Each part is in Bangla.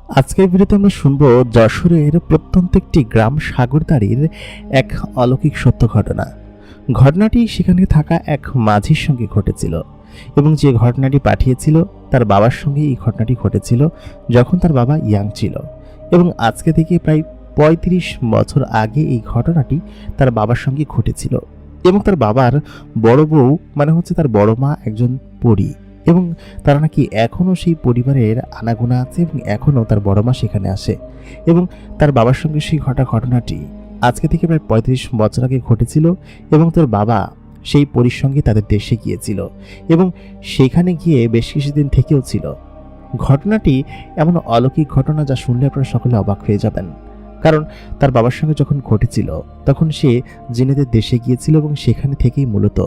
আজকের ভিডিওতে আমরা শুনবো যশোরের প্রত্যন্ত একটি গ্রাম সাগরদাড়ির এক অলৌকিক সত্য ঘটনা। ঘটনাটি সেখানে থাকা এক মাঝির সঙ্গে ঘটেছিল এবং যে ঘটনাটি পাঠিয়েছিল তার বাবার সঙ্গে এই ঘটনাটি ঘটেছিল যখন তার বাবা ইয়াং ছিল। এবং আজকে থেকে প্রায় ৩৫ বছর আগে এই ঘটনাটি তার বাবার সঙ্গে ঘটেছিল। এবং তার বাবার বড় বউ তার বড় মা একজন পরী, এবং তারা নাকি এখনও সেই পরিবারের আনাগোনা আছে এবং এখনও তার বড় মা সেখানে আসে। এবং তার বাবার সঙ্গে সেই ঘটনাটি আজকে থেকে প্রায় ৩৫ বছর আগে ঘটেছিল। এবং তোর বাবা সেই পরীর সঙ্গে তাদের দেশে গিয়েছিল এবং সেখানে গিয়ে বেশ কিছুদিন থেকেও ছিল। ঘটনাটি এমন অলৌকিক ঘটনা যা শুনলে আপনারা সকলে অবাক হয়ে যাবেন, কারণ তার বাবার সঙ্গে যখন ঘটেছিল তখন সে জিনেদের দেশে গিয়েছিল এবং সেখানে থেকেই মূলত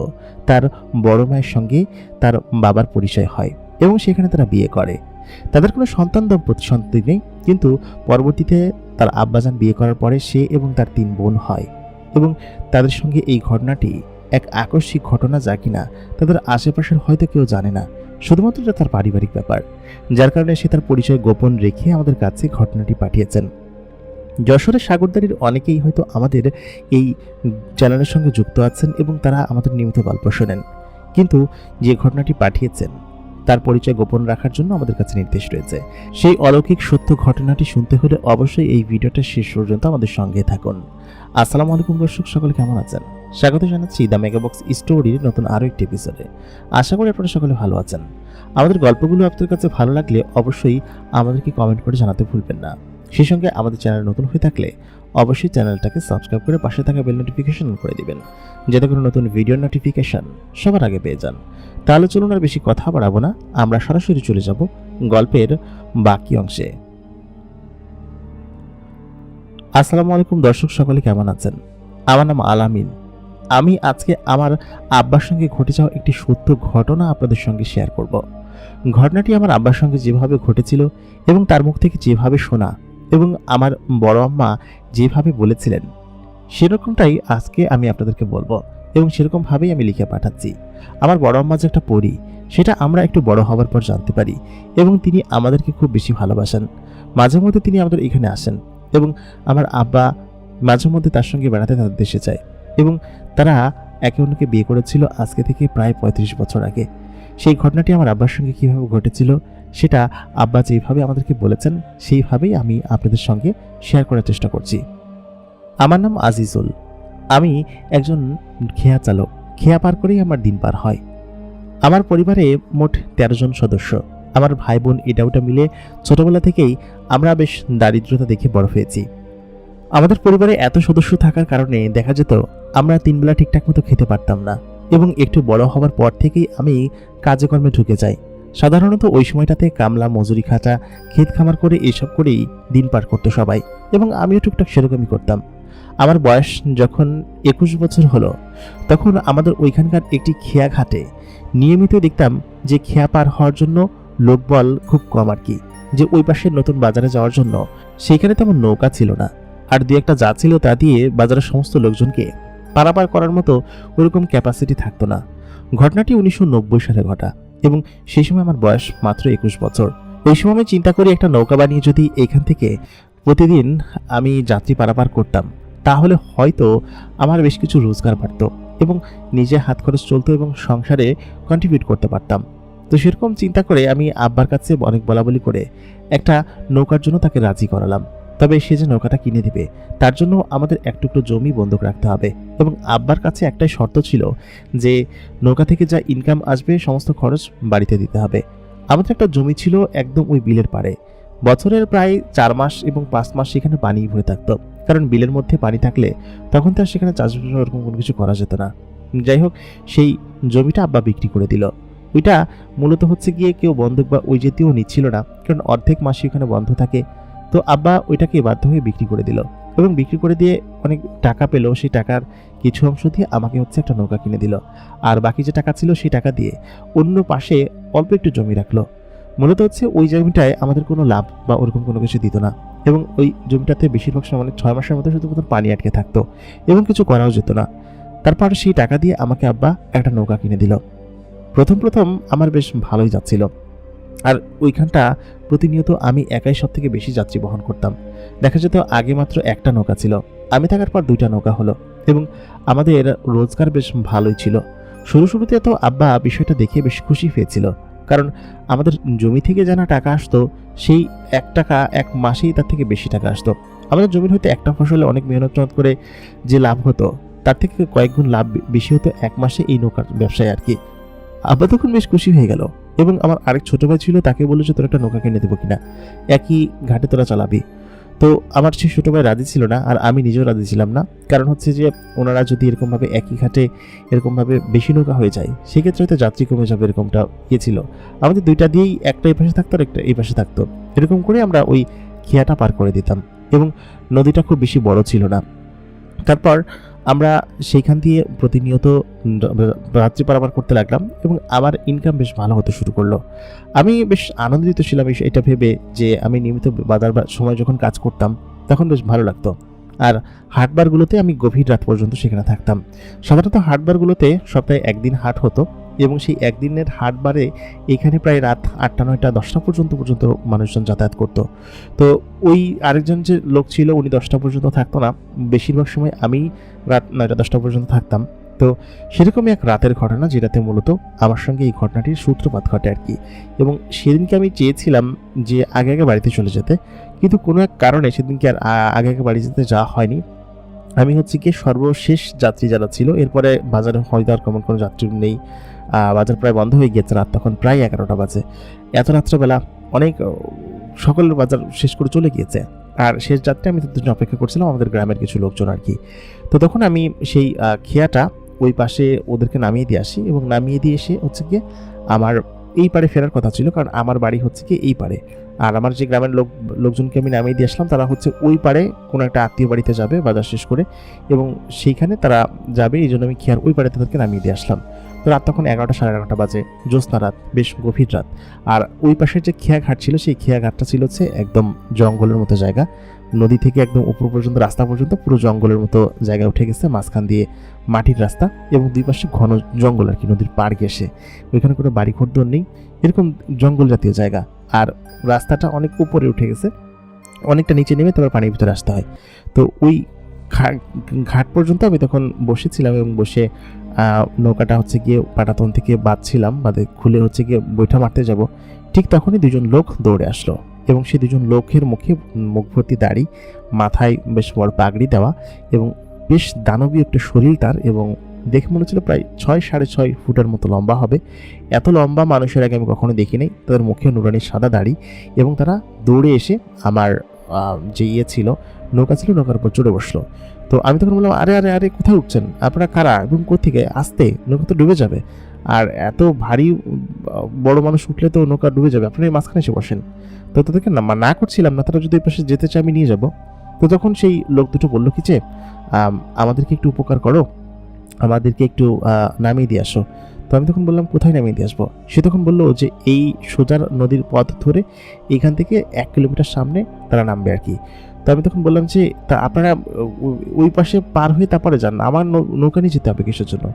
তার বড় মায়ের সঙ্গে তার বাবার পরিচয় হয় এবং সেখানে তারা বিয়ে করে। তাদের কোনো সন্তান নেই, কিন্তু পরবর্তীতে তার আব্বাজান বিয়ে করার পরে সে এবং তার 3 বোন হয়। এবং তাদের সঙ্গে এই ঘটনাটি এক আকস্মিক ঘটনা, যা কিনা তাদের আশেপাশের হয়তো কেউ জানে না, শুধুমাত্র এটা তার পারিবারিক ব্যাপার, যার কারণে সে তার পরিচয় গোপন রেখে আমাদের কাছে ঘটনাটি পাঠিয়েছেন। যশোরের সাগরদাড়ির অনেকেই হয়তো আমাদের এই চ্যানেলের সঙ্গে যুক্ত আছেন এবং তারা আমাদের নিয়মিত গল্প শোনেন, কিন্তু যে ঘটনাটি পাঠিয়েছেন তার পরিচয় গোপন রাখার জন্য আমাদের কাছে নির্দেশ রয়েছে। সেই অলৌকিক সত্য ঘটনাটি শুনতে হলে অবশ্যই এই ভিডিওটা শেষ পর্যন্ত আমাদের সঙ্গে থাকুন। আসসালামু আলাইকুম দর্শক, সকলে কেমন আছেন? স্বাগত জানাচ্ছি দ্য মেগাবক্স স্টোরির নতুন আরও একটি এপিসোডে। আশা করি আপনারা সকলে ভালো আছেন। আমাদের গল্পগুলো আপনাদের কাছে ভালো লাগলে অবশ্যই আমাদেরকে কমেন্ট করে জানাতে ভুলবেন না। সেই সঙ্গে আমাদের চ্যানেল নতুন হয়ে থাকলে অবশ্যই চ্যানেলটাকে সাবস্ক্রাইব করে পাশে থাকা বেল নোটিফিকেশন অন করে দিবেন, যাতে করে নতুন ভিডিওর নোটিফিকেশন সবার আগে পেয়ে যান। তাহলে চলুন আর বেশি কথা বাড়াবো না, আমরা সরাসরি চলে যাব গল্পের বাকি অংশে। আসসালামু আলাইকুম দর্শক, সকলে কেমন আছেন? আমার নাম আলামিন। আমি আজকে আমার আব্বার সঙ্গে ঘটে যাওয়া একটি সত্য ঘটনা আপনাদের সঙ্গে শেয়ার করব। ঘটনাটি আমার আব্বার সঙ্গে যেভাবে ঘটেছিল এবং তার মুখ থেকে যেভাবে শোনা এবং আমার বড় আম্মা যেভাবে বলেছিলেন, সেরকমটাই আজকে আমি আপনাদেরকে বলবো এবং সেরকমভাবেই আমি লিখে পাঠাচ্ছি। আমার বড় আম্মা যে একটা পরী, সেটা আমরা একটু বড় হওয়ার পর জানতে পারি এবং তিনি আমাদেরকে খুব বেশি ভালোবাসেন। মাঝে মধ্যে তিনি আমাদের এখানে আসেন এবং আমার আব্বা মাঝে মধ্যে তার সঙ্গে বেড়াতে তাদের দেশে যায়। এবং তারা একে অন্যকে বিয়ে করেছিল আজকে থেকে প্রায় ৩৫ বছর আগে। সেই ঘটনাটি আমার আব্বার সঙ্গে কীভাবে ঘটেছিল সেটা আব্বা যেভাবে আমাদেরকে বলেছেন সেইভাবেই আমি আপনাদের সঙ্গে শেয়ার করার চেষ্টা করছি। আমার নাম আজিজুল। আমি একজন খেয়া চালক। খেয়া পার করেই আমার দিন পার হয়। আমার পরিবারে মোট 13 জন সদস্য। আমার ভাই বোন এটা ওটা মিলে ছোটবেলা থেকেই আমরা বেশ দারিদ্রতা দেখে বড় হয়েছি। আমাদের পরিবারে এত সদস্য থাকার কারণে দেখা যেত আমরা 3 বেলা ঠিকঠাক মতো খেতে পারতাম না। এবং একটু বড় হওয়ার পর থেকেই আমি কাজে কর্মে ঢুকে যাই। সাধারণত ওই সময়টাতে কামলা, মজুরি খাটা, ক্ষেত খামার করে এসব করেই দিন পার করতো সবাই, এবং আমিও টুকটাক সেরকমই করতাম। আমার বয়স যখন 21 বছর হলো, তখন আমাদের ওইখানকার একটি খেয়া ঘাটে নিয়মিত দেখতাম যে খেয়া পার হওয়ার জন্য লোকবল খুব কম আর কি, যে ওই পাশের নতুন বাজারে যাওয়ার জন্য সেইখানে তেমন নৌকা ছিল না, আর দু একটা যা ছিল তা দিয়ে বাজারের সমস্ত লোকজনকে পারাপার করার মতো ওরকম ক্যাপাসিটি থাকতো না। ঘটনাটি 1990 সালে ঘটা এবং সেই সময় আমার বয়স মাত্র 21 বছর। ওই সময় আমি চিন্তা করি একটা নৌকা বানিয়ে যদি এইখান থেকে প্রতিদিন আমি যাত্রী পারাপার করতাম, তাহলে হয়তো আমার বেশ কিছু রোজগার বাড়তো এবং নিজে হাত খরচ চলতো এবং সংসারে কন্ট্রিবিউট করতে পারতাম। তো সেরকম চিন্তা করে আমি আব্বার কাছে অনেক বলাবলি করে একটা নৌকার জন্য তাকে রাজি করালাম। তবে সে যে নৌকাটা কিনে দিবে তার জন্য আমাদের এক টুকরো জমি বন্ধক রাখতে হবে, এবং আব্বার কাছে একটাই শর্ত ছিল যে নৌকা থেকে যা ইনকাম আসবে সমস্ত খরচ বাড়িতে দিতে হবে। আমাদের একটা জমি ছিল একদম ওই বিলের পাড়ে। বছরের প্রায় 4 মাস এবং 5 মাস সেখানে পানি ভরে থাকতো, কারণ বিলের মধ্যে পানি থাকলে তখন তো আর সেখানে চাষবাস ওরকম কোনো কিছু করা যেত না। যাই হোক, সেই জমিটা আব্বা বিক্রি করে দিল। ওইটা মূলত হচ্ছে গিয়ে কেউ বন্ধক বা ওই যেতেও নিচ্ছিল না, কারণ অর্ধেক মাসে ওখানে বন্ধ থাকে। তো আব্বা ওইটাকে বাধ্য হয়ে বিক্রি করে দিল, এবং বিক্রি করে দিয়ে অনেক টাকা পেল। সেই টাকার কিছু অংশ দিয়ে আমাকে একটা নৌকা কিনে দিল, আর বাকি যে টাকা ছিল সেই টাকা দিয়ে অন্য পাশে অল্প একটু জমি রাখলো। মূলত ওই জমিটায় আমাদের কোনো লাভ বা ওরকম কোনো কিছু দিত না, এবং ওই জমিটাতে বেশিরভাগ সময় 6 মাসের মধ্যে শুধুমাত্র পানি আটকে থাকতো এবং কিছু করাও যেত না। তারপর সেই টাকা দিয়ে আমাকে আব্বা একটা নৌকা কিনে দিল। প্রথম আমার বেশ ভালোই যাচ্ছিল, আর ওইখানটা প্রতিনিয়ত আমি একাই সব থেকে বেশি যাত্রী বহন করতাম। দেখা যেত আগে মাত্র একটা নৌকা ছিল, আমি থাকার পর 2টা নৌকা হলো এবং আমাদের রোজগার বেশ ভালোই ছিল। শুরুতে তো আব্বা বিষয়টা দেখে বেশ খুশি হয়েছিল, কারণ আমাদের জমি থেকে জানা টাকা আসতো সেই 1 টাকা 1 মাসেই তার থেকে বেশি টাকা আসতো। আমাদের জমির হয়তো একটা ফসলে অনেক মেহনত করে যে লাভ হতো তার থেকে কয়েক গুণ লাভ বেশি হতো 1 মাসে এই নৌকার ব্যবসায় আর কি। আব্বা তখন বেশ খুশি হয়ে গেল এবং আমার আরেক ছোট ভাই ছিল, তাকে বললো যে তোর একটা নৌকা কিনে দেবো কিনা, একই ঘাটে তোরা চালাবি। তো আমার সেই ছোট ভাই রাজি ছিল না, আর আমি নিজেও রাজি ছিলাম না। কারণ হচ্ছে যে ওনারা যদি এরকমভাবে একই ঘাটে এরকমভাবে বেশি নৌকা হয়ে যায় সেক্ষেত্রে হয়তো যাত্রী কমে যাবে, এরকমটা ছিল। আমাদের 2টা দিয়েই একটা এই পাশে থাকতো আর একটা এই পাশে থাকতো, এরকম করে আমরা ওই খেয়াটা পার করে দিতাম এবং নদীটা খুব বেশি বড় ছিল না। তারপর আমরা সেইখান দিয়ে প্রতিনিয়ত রাত্রি পারাপার করতে লাগলাম এবং আমার ইনকাম বেশ ভালো হতে শুরু করলো। আমি বেশ আনন্দিত ছিলাম এটা ভেবে যে আমি নিয়মিত বাজার সময় যখন কাজ করতাম তখন বেশ ভালো লাগতো। আর হাটবারগুলোতে আমি গভীর রাত পর্যন্ত সেখানে থাকতাম। সাধারণত হাটবারগুলোতে সপ্তাহে 1 দিন হাট হতো এবং সেই একদিনের হাটবারে এখানে প্রায় রাত 8টা 9টা 10টা পর্যন্ত মানুষজন যাতায়াত করতো। তো ওই আরেকজন যে লোক ছিল উনি 10টা পর্যন্ত থাকতো না, বেশিরভাগ সময় আমি রাত 9টা 10টা পর্যন্ত থাকতাম। তো সেরকমই এক রাতের ঘটনা, যেটাতে মূলত আমার সঙ্গে এই ঘটনাটির সূত্রপাত ঘটে আর কি। এবং সেদিনকে আমি চেয়েছিলাম যে আগে বাড়িতে চলে যেতে, কিন্তু কোনো এক কারণে সেদিনকে আর আগে বাড়ি যেতে যাওয়া হয়নি। আমি হচ্ছে কি সর্বশেষ যাত্রী যারা ছিল, এরপরে বাজারে হয়তো আর কোনো যাত্রী নেই, বাজার প্রায় বন্ধ হয়ে গিয়েছে, রাত তখন প্রায় 11টা বাজে। এত রাত্রেবেলা অনেক সকলের বাজার শেষ করে চলে গিয়েছে, আর শেষ যাত্রী আমি তাদের জন্য অপেক্ষা করছিলাম, আমাদের গ্রামের কিছু লোকজন আর কি। তো তখন আমি সেই খেয়াটা ওই পাশে ওদেরকে নামিয়ে দিয়ে আসি এবং নামিয়ে দিয়ে এসে হচ্ছে গিয়ে আমার এই পারে ফেরার কথা ছিল, কারণ আমার বাড়ি হচ্ছে কি এই পারে, আর আমার যে গ্রামের লোকজনকে আমি নামিয়ে দিয়ে আসলাম তারা হচ্ছে ওই পারে কোনো একটা আত্মীয় বাড়িতে যাবে বাজার শেষ করে, এবং সেইখানে তারা যাবে, এই জন্য আমি খেয়ার ওই পারে তাদেরকে নামিয়ে দিয়ে আসলাম। তো রাত তখন 11টা 11:30 বাজে, জ্যোৎস্না রাত, বেশ গভীর রাত। আর ওই পাশের যে খেয়া ঘাট ছিল সেই খেয়া ঘাটটা ছিল হচ্ছে একদম জঙ্গলের মতো জায়গা, নদী থেকে একদম উপর পর্যন্ত রাস্তা পর্যন্ত পুরো জঙ্গলের মতো জায়গায় উঠে গেছে, মাঝখান দিয়ে মাটির রাস্তা এবং দুই পাশে ঘন জঙ্গল আর কি, নদীর পাড় ঘেঁষে। ওইখানে কোনো বাড়ি ঘরদোর নেই, এরকম জঙ্গল জাতীয় জায়গা। আর রাস্তাটা অনেক উপরে উঠে গেছে, অনেকটা নিচে নেমে তারপর পানির ভিতরে আসতে হয়। তো ওই ঘাট পর্যন্ত আমি তখন বসেছিলাম এবং বসে নৌকাটা হচ্ছে গিয়ে পাটাতন থেকে বাঁধছিলাম, বাদে খুলে হচ্ছে গিয়ে বৈঠা মারতে যাব। ঠিক তখনই 2জন লোক দৌড়ে আসলো এবং সেই 2জন লোকের মুখ ভর্তি দাড়ি, মাথায় বেশ বড় পাগড়ি দেওয়া এবং বেশ দানবীয় একটা শরীর তার, এবং দেখে মনে হচ্ছিল প্রায় 6-6.5 ফুটের মতো লম্বা হবে। এত লম্বা মানুষের আগে আমি কখনো দেখি নাই। তাদের মুখে নুরানি সাদা দাড়ি, এবং তারা দৌড়ে এসে আমার যে ছিল নৌকা ছিল, নৌকার উপর চড়ে বসলো। তো আমি তখন বললাম, আরে আরে আরে কোথায় উঠছেন আপনারা, কারা এবং কোথেকে? আসতে, নৌকা তো ডুবে যাবে, আর এত ভারী বড় মানুষ উঠলে তো নৌকা ডুবে যাবে, আপনারা মাঝখানে এসে বসেন। তো তাদেরকে না করছিলাম না, তারা যদি এই পাশে যেতে চায় আমি নিয়ে যাব। তো তখন সেই লোক দুটো বললো কি যে আমাদেরকে একটু উপকার করো, আমাদেরকে একটু নামিয়ে দিয়ে আসো। তো আমি তখন বললাম, কোথায় নামিয়ে দিয়ে আসবো? সে তখন বললো যে এই সোজা নদীর পথ ধরে এখান থেকে 1 কিলোমিটার সামনে তারা নামবে আর কি। তো আমি তখন বললাম যে তা আপনারা ওই পাশে পার হয়ে তারপরে যান, আমার নৌকা নিয়ে যেতে হবে কিসের জন্য?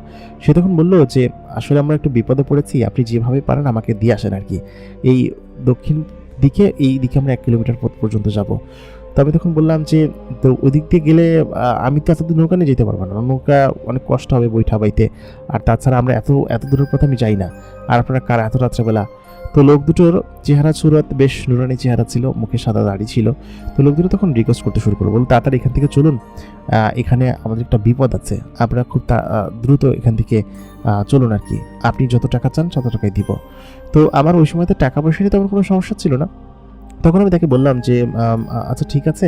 সে তখন বললো যে আসলে আমরা একটু বিপদে পড়েছি, আপনি যেভাবে পারেন আমাকে দিয়ে আসেন আর কি, এই দক্ষিণ দিকে, এই দিকে আমরা 1 কিলোমিটার পথ পর্যন্ত যাব। তো আমি তখন বললাম যে তো ওই দিক দিয়ে গেলে আমি তো এতদূর নৌকা নিয়ে যেতে পারবো না, নৌকা অনেক কষ্ট হবে বৈঠা বাইতে, আর তাছাড়া আমরা এত দূরের পথে আমি যাই না, আর আপনারা কারা এত রাত্রেবেলা? তো লোক দুটোর চেহারা সুরত বেশ নুরানি চেহারা ছিল, মুখে সাদা দাড়ি ছিল। তো লোক দুটো তখন রিকোয়েস্ট করতে শুরু করলো, বলুন তাড়াতাড়ি এখান থেকে চলুন, এখানে আমাদের একটা বিপদ আছে, আপনারা খুব দ্রুত এখান থেকে চলুন আর কি, আপনি যত টাকা চান তত টাকাই দিব। তো আমার ওই সময়তে টাকা পয়সা নিয়ে তেমন কোনো সমস্যা ছিল না। তখন আমি তাকে বললাম যে আচ্ছা ঠিক আছে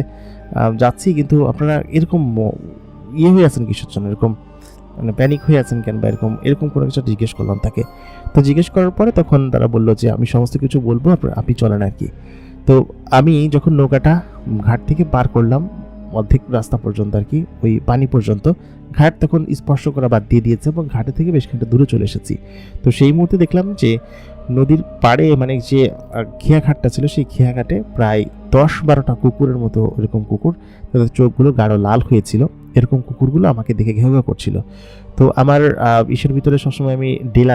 যাচ্ছি, কিন্তু আপনারা এরকম হয়ে আছেন কিসের জন্য, এরকম মানে প্যানিক হয়ে আছেন কেন, বা এরকম কোনো কিছু জিজ্ঞেস করলাম তাকে। তো জিজ্ঞেস করার পরে তখন তারা বললো যে আমি সমস্ত কিছু বলবো, আপনি চলেন আর কি। তো আমি যখন নৌকাটা ঘাট থেকে পার করলাম অর্ধেক রাস্তা পর্যন্ত আর কি, ওই পানি পর্যন্ত, ঘাট তখন স্পর্শ করা বাদ দিয়ে দিয়েছে এবং ঘাটে থেকে বেশ খানিকটা দূরে চলে এসেছি। তো সেই মুহূর্তে দেখলাম যে নদীর পাড়ে মানে যে খেয়া ঘাটটা ছিল সেই খেয়া ঘাটে প্রায় 10-12টা কুকুরের মতো, এরকম কুকুর, তাদের চোখগুলো গাঢ় লাল হয়েছিল, এরকম কুকুরগুলো আমাকে দেখে ঘেউ ঘেউ করছিল। তো আমার ইসের ভিতরে সবসময় আমি ঢিল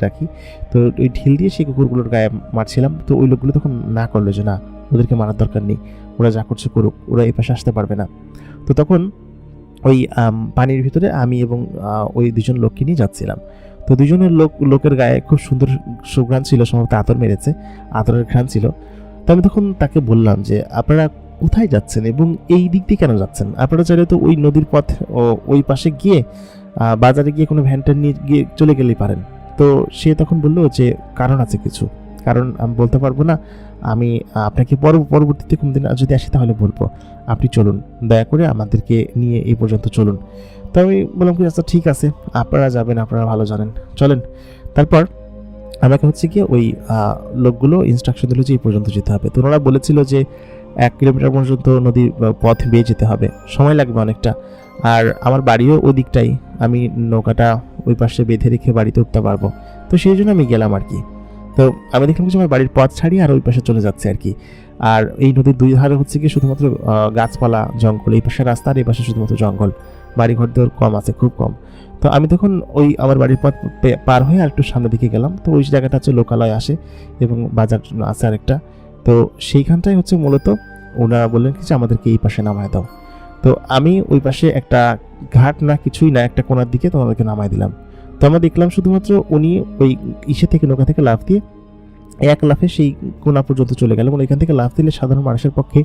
রাখি, তো ওই ঢিল দিয়ে সেই কুকুরগুলোর গায়ে মারছিলাম। তো ওই লোকগুলো তখন না করলো যে না, ওদেরকে মারার দরকার নেই, ওরা যা করছে করুক, ওরা এই পাশে আসতে পারবে না। তো তখন ওই পানির ভিতরে আমি এবং ওই দুজন লোককে নিয়ে যাচ্ছিলাম। তো দুজনের লোকের গায়ে খুব সুন্দর সুঘ্রাণ ছিল, সম্ভবত আতর মেরেছে, আতরের ঘ্রাণ ছিল। তো আমি তখন তাকে বললাম যে আপনারা কোথায় যাচ্ছেন এবং এই দিক দিয়ে কেন যাচ্ছেন? আপনারা চাইলে তো ওই নদীর পথ ওই পাশে গিয়ে বাজারে গিয়ে কোনো ভ্যানটা নিয়ে গিয়ে চলে গেলেই পারেন। তো সে তখন বললো যে কারণ আছে কিছু, কারণ আমি বলতে পারবো না, আমি আপনাকে পরবর্তীতে কোনদিন যদি আসি তাহলে বলবো, আপনি চলুন, দয়া করে আমাদেরকে নিয়ে এই পর্যন্ত চলুন। তো আমি বললাম কি আচ্ছা ঠিক আছে, আপনারা যাবেন, আপনারা ভালো জানেন, চলেন। তারপর আমাকে হচ্ছে গিয়ে ওই লোকগুলো ইনস্ট্রাকশন দিল যে এই পর্যন্ত যেতে হবে। তো ওনারা বলেছিল যে 1 কিলোমিটার পর্যন্ত নদীর পথ বেয়ে যেতে হবে, সময় লাগবে অনেকটা, আর আমার বাড়িও ওই দিকটাই, আমি নৌকাটা ওই পাশে বেঁধে রেখে বাড়িতে উঠতে পারবো। তো সেই জন্য আমি গেলাম আর কি। তো আমি দেখলাম যে আমার বাড়ির পথ ছাড়িয়ে আর ওই পাশে চলে যাচ্ছে আর কি। আর এই নদীর দুই ধারে হচ্ছে কি শুধুমাত্র গাছপালা, জঙ্গল, এই পাশে রাস্তা আর এই পাশে শুধুমাত্র জঙ্গল, বাড়িঘর দর কম আছে, খুব কম। তো আমি তখন ওই আমার বাড়ির পথ পার হয়ে আর একটু সামনের দিকে গেলাম। তো ওই জায়গাটা হচ্ছে লোকালয় আসে এবং বাজার আছে আরেকটা। তো সেইখানটাই হচ্ছে মূলত ওনারা বললেন কি যে আমাদেরকে এই পাশে নামায় দাও। তো আমি ওই পাশে একটা ঘাট না কিছুই না, একটা কোনার দিকে তোমাদেরকে নামায় দিলাম। তো আমরা দেখলাম শুধুমাত্র উনি ওই ইসে থেকে, নৌকা থেকে লাফ দিয়ে এক লাফে সেই কোনা পর্যন্ত চলে গেল। এবং এখান থেকে লাফ দিলে সাধারণ মানুষের পক্ষে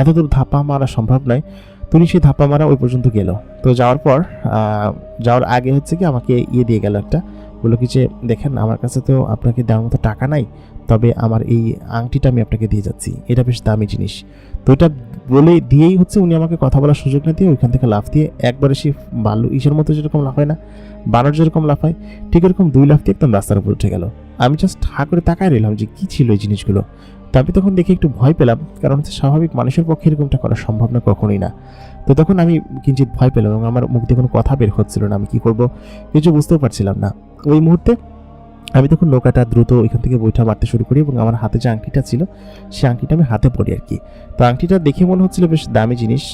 এত দূর ধাপ্পা মারা সম্ভব নয়। তুমি সেই ধাপ্পা মারা ওই পর্যন্ত গেল। তো যাওয়ার পর যাওয়ার আগে হচ্ছে কি আমাকে দিয়ে গেল একটা, বললো কি যে দেখেন আমার কাছে তো আপনাকে দেওয়ার মতো টাকা নাই, তবে আমার এই আংটিটা আমি আপনাকে দিয়ে যাচ্ছি, এটা বেশ দামি জিনিস। তো এটা বলে দিয়েই হচ্ছে উনি আমাকে কথা বলার সুযোগ না দিয়ে ওইখান থেকে লাফ দিয়ে একবারে সেই বালু ইসের মতো যেরকম লাফায় না, বানর যেরকম লাফায়, ঠিক এরকম 2 লাফ দিয়ে একদম রাস্তার উপর উঠে গেল। আমি জাস্ট হা করে তাকায় রইলাম যে কী ছিল এই জিনিসগুলো। তো আমি তখন দেখে একটু ভয় পেলাম, কারণ হচ্ছে স্বাভাবিক মানুষের পক্ষে এরকমটা করা সম্ভব না, কখনোই না। তো তখন আমি কিঞ্চিত ভয় পেলাম এবং আমার মুখ দিয়ে কোনো কথা বের হচ্ছিল না, আমি কী করবো কিছু বুঝতেও পারছিলাম না। ওই মুহূর্তে আমি তখন নৌকাটা দ্রুত এখান থেকে বৈঠা মারতে শুরু করি এবং আমার হাতে যে আংটিটা ছিল সেই আংটিটা আমি হাতে পরি আর কি। তো আংটিটা দেখে মনে হচ্ছিল বেশ দামি জিনিস,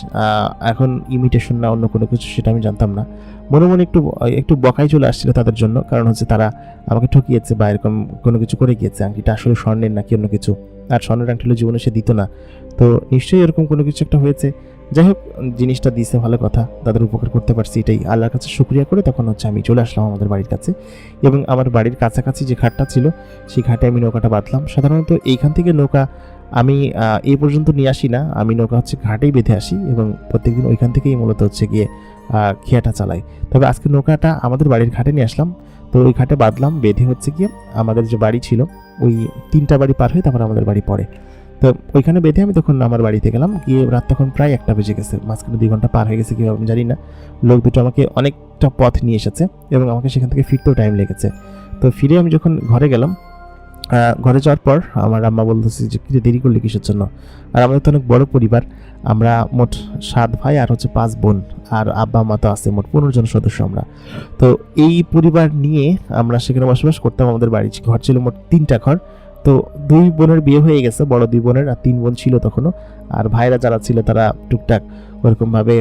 এখন ইমিটেশন না অন্য কোনো কিছু সেটা আমি জানতাম না। মনে মনে একটু একটু বকাই চলে আসছিল তাদের জন্য, কারণ হচ্ছে তারা আমাকে ঠকিয়েছে বা এরকম কোনো কিছু করে গিয়েছে। আংটিটা আসলে স্বর্ণের নাকি অন্য কিছু, আর স্বর্ণের আংটি হলে জীবনে সে দিত না, তো নিশ্চয়ই এরকম কোনো কিছু একটা হয়েছে। যাই হোক, জিনিসটা দিয়েছে ভালো কথা, তাদের উপকার করতে পারছি, এটাই আল্লাহর কাছে শুকরিয়া করে তখন হচ্ছে আমি চলে আসলাম আমাদের বাড়ির কাছে। এবং আমার বাড়ির কাছাকাছি যে ঘাটটা ছিল সেই ঘাটে আমি নৌকাটা বাঁধলাম। সাধারণত এইখান থেকে নৌকা আমি এই পর্যন্ত নিয়ে আসি না, আমি নৌকা হচ্ছে ঘাটেই বেঁধে আসি এবং প্রত্যেকদিন ওইখান থেকেই মূলত হচ্ছে গিয়ে খেয়াটা চালাই। তবে আজকে নৌকাটা আমাদের বাড়ির ঘাটে নিয়ে আসলাম। তো ওই ঘাটে বাঁধলাম, বেঁধে হচ্ছে গিয়ে আমাদের যে বাড়ি ছিল ওই 3টা বাড়ি পার হয়ে তারপর আমাদের বাড়ি পড়ে। তো ওইখানে বেঁধে আমি তখন আমার বাড়িতে গেলাম, গিয়ে রাত তখন প্রায় 1টা বেজে গেছে, মাঝখানে 2 ঘন্টা পার হয়ে গেছে কীভাবে আমি জানি না। লোক দুটো আমাকে অনেকটা পথ নিয়ে এসেছে এবং আমাকে সেখান থেকে ফিরতেও টাইম লেগেছে। তো ফিরে আমি যখন ঘরে গেলাম, ঘরে যাওয়ার পর আমার আম্মা বলতেছে যে কি দেরি করলি কিসের জন্য। আর আমাদের তো অনেক বড় পরিবার, আমরা মোট 7 ভাই আর হচ্ছে 5 বোন, আর আব্বা মা তো আছে, মোট 15 জন সদস্য আমরা। তো এই পরিবার নিয়ে আমরা সেখানে বসবাস করতাম। আমাদের বাড়ি ঘর ছিল মোট 3টা ঘর। তো 2 বোনের বিয়ে হয়ে গেছে, বড় 2 বোনের, আর 3 বোন ছিল তখনও। আর ভাইরা যারা ছিল তারা টুকটাক ওরকমভাবে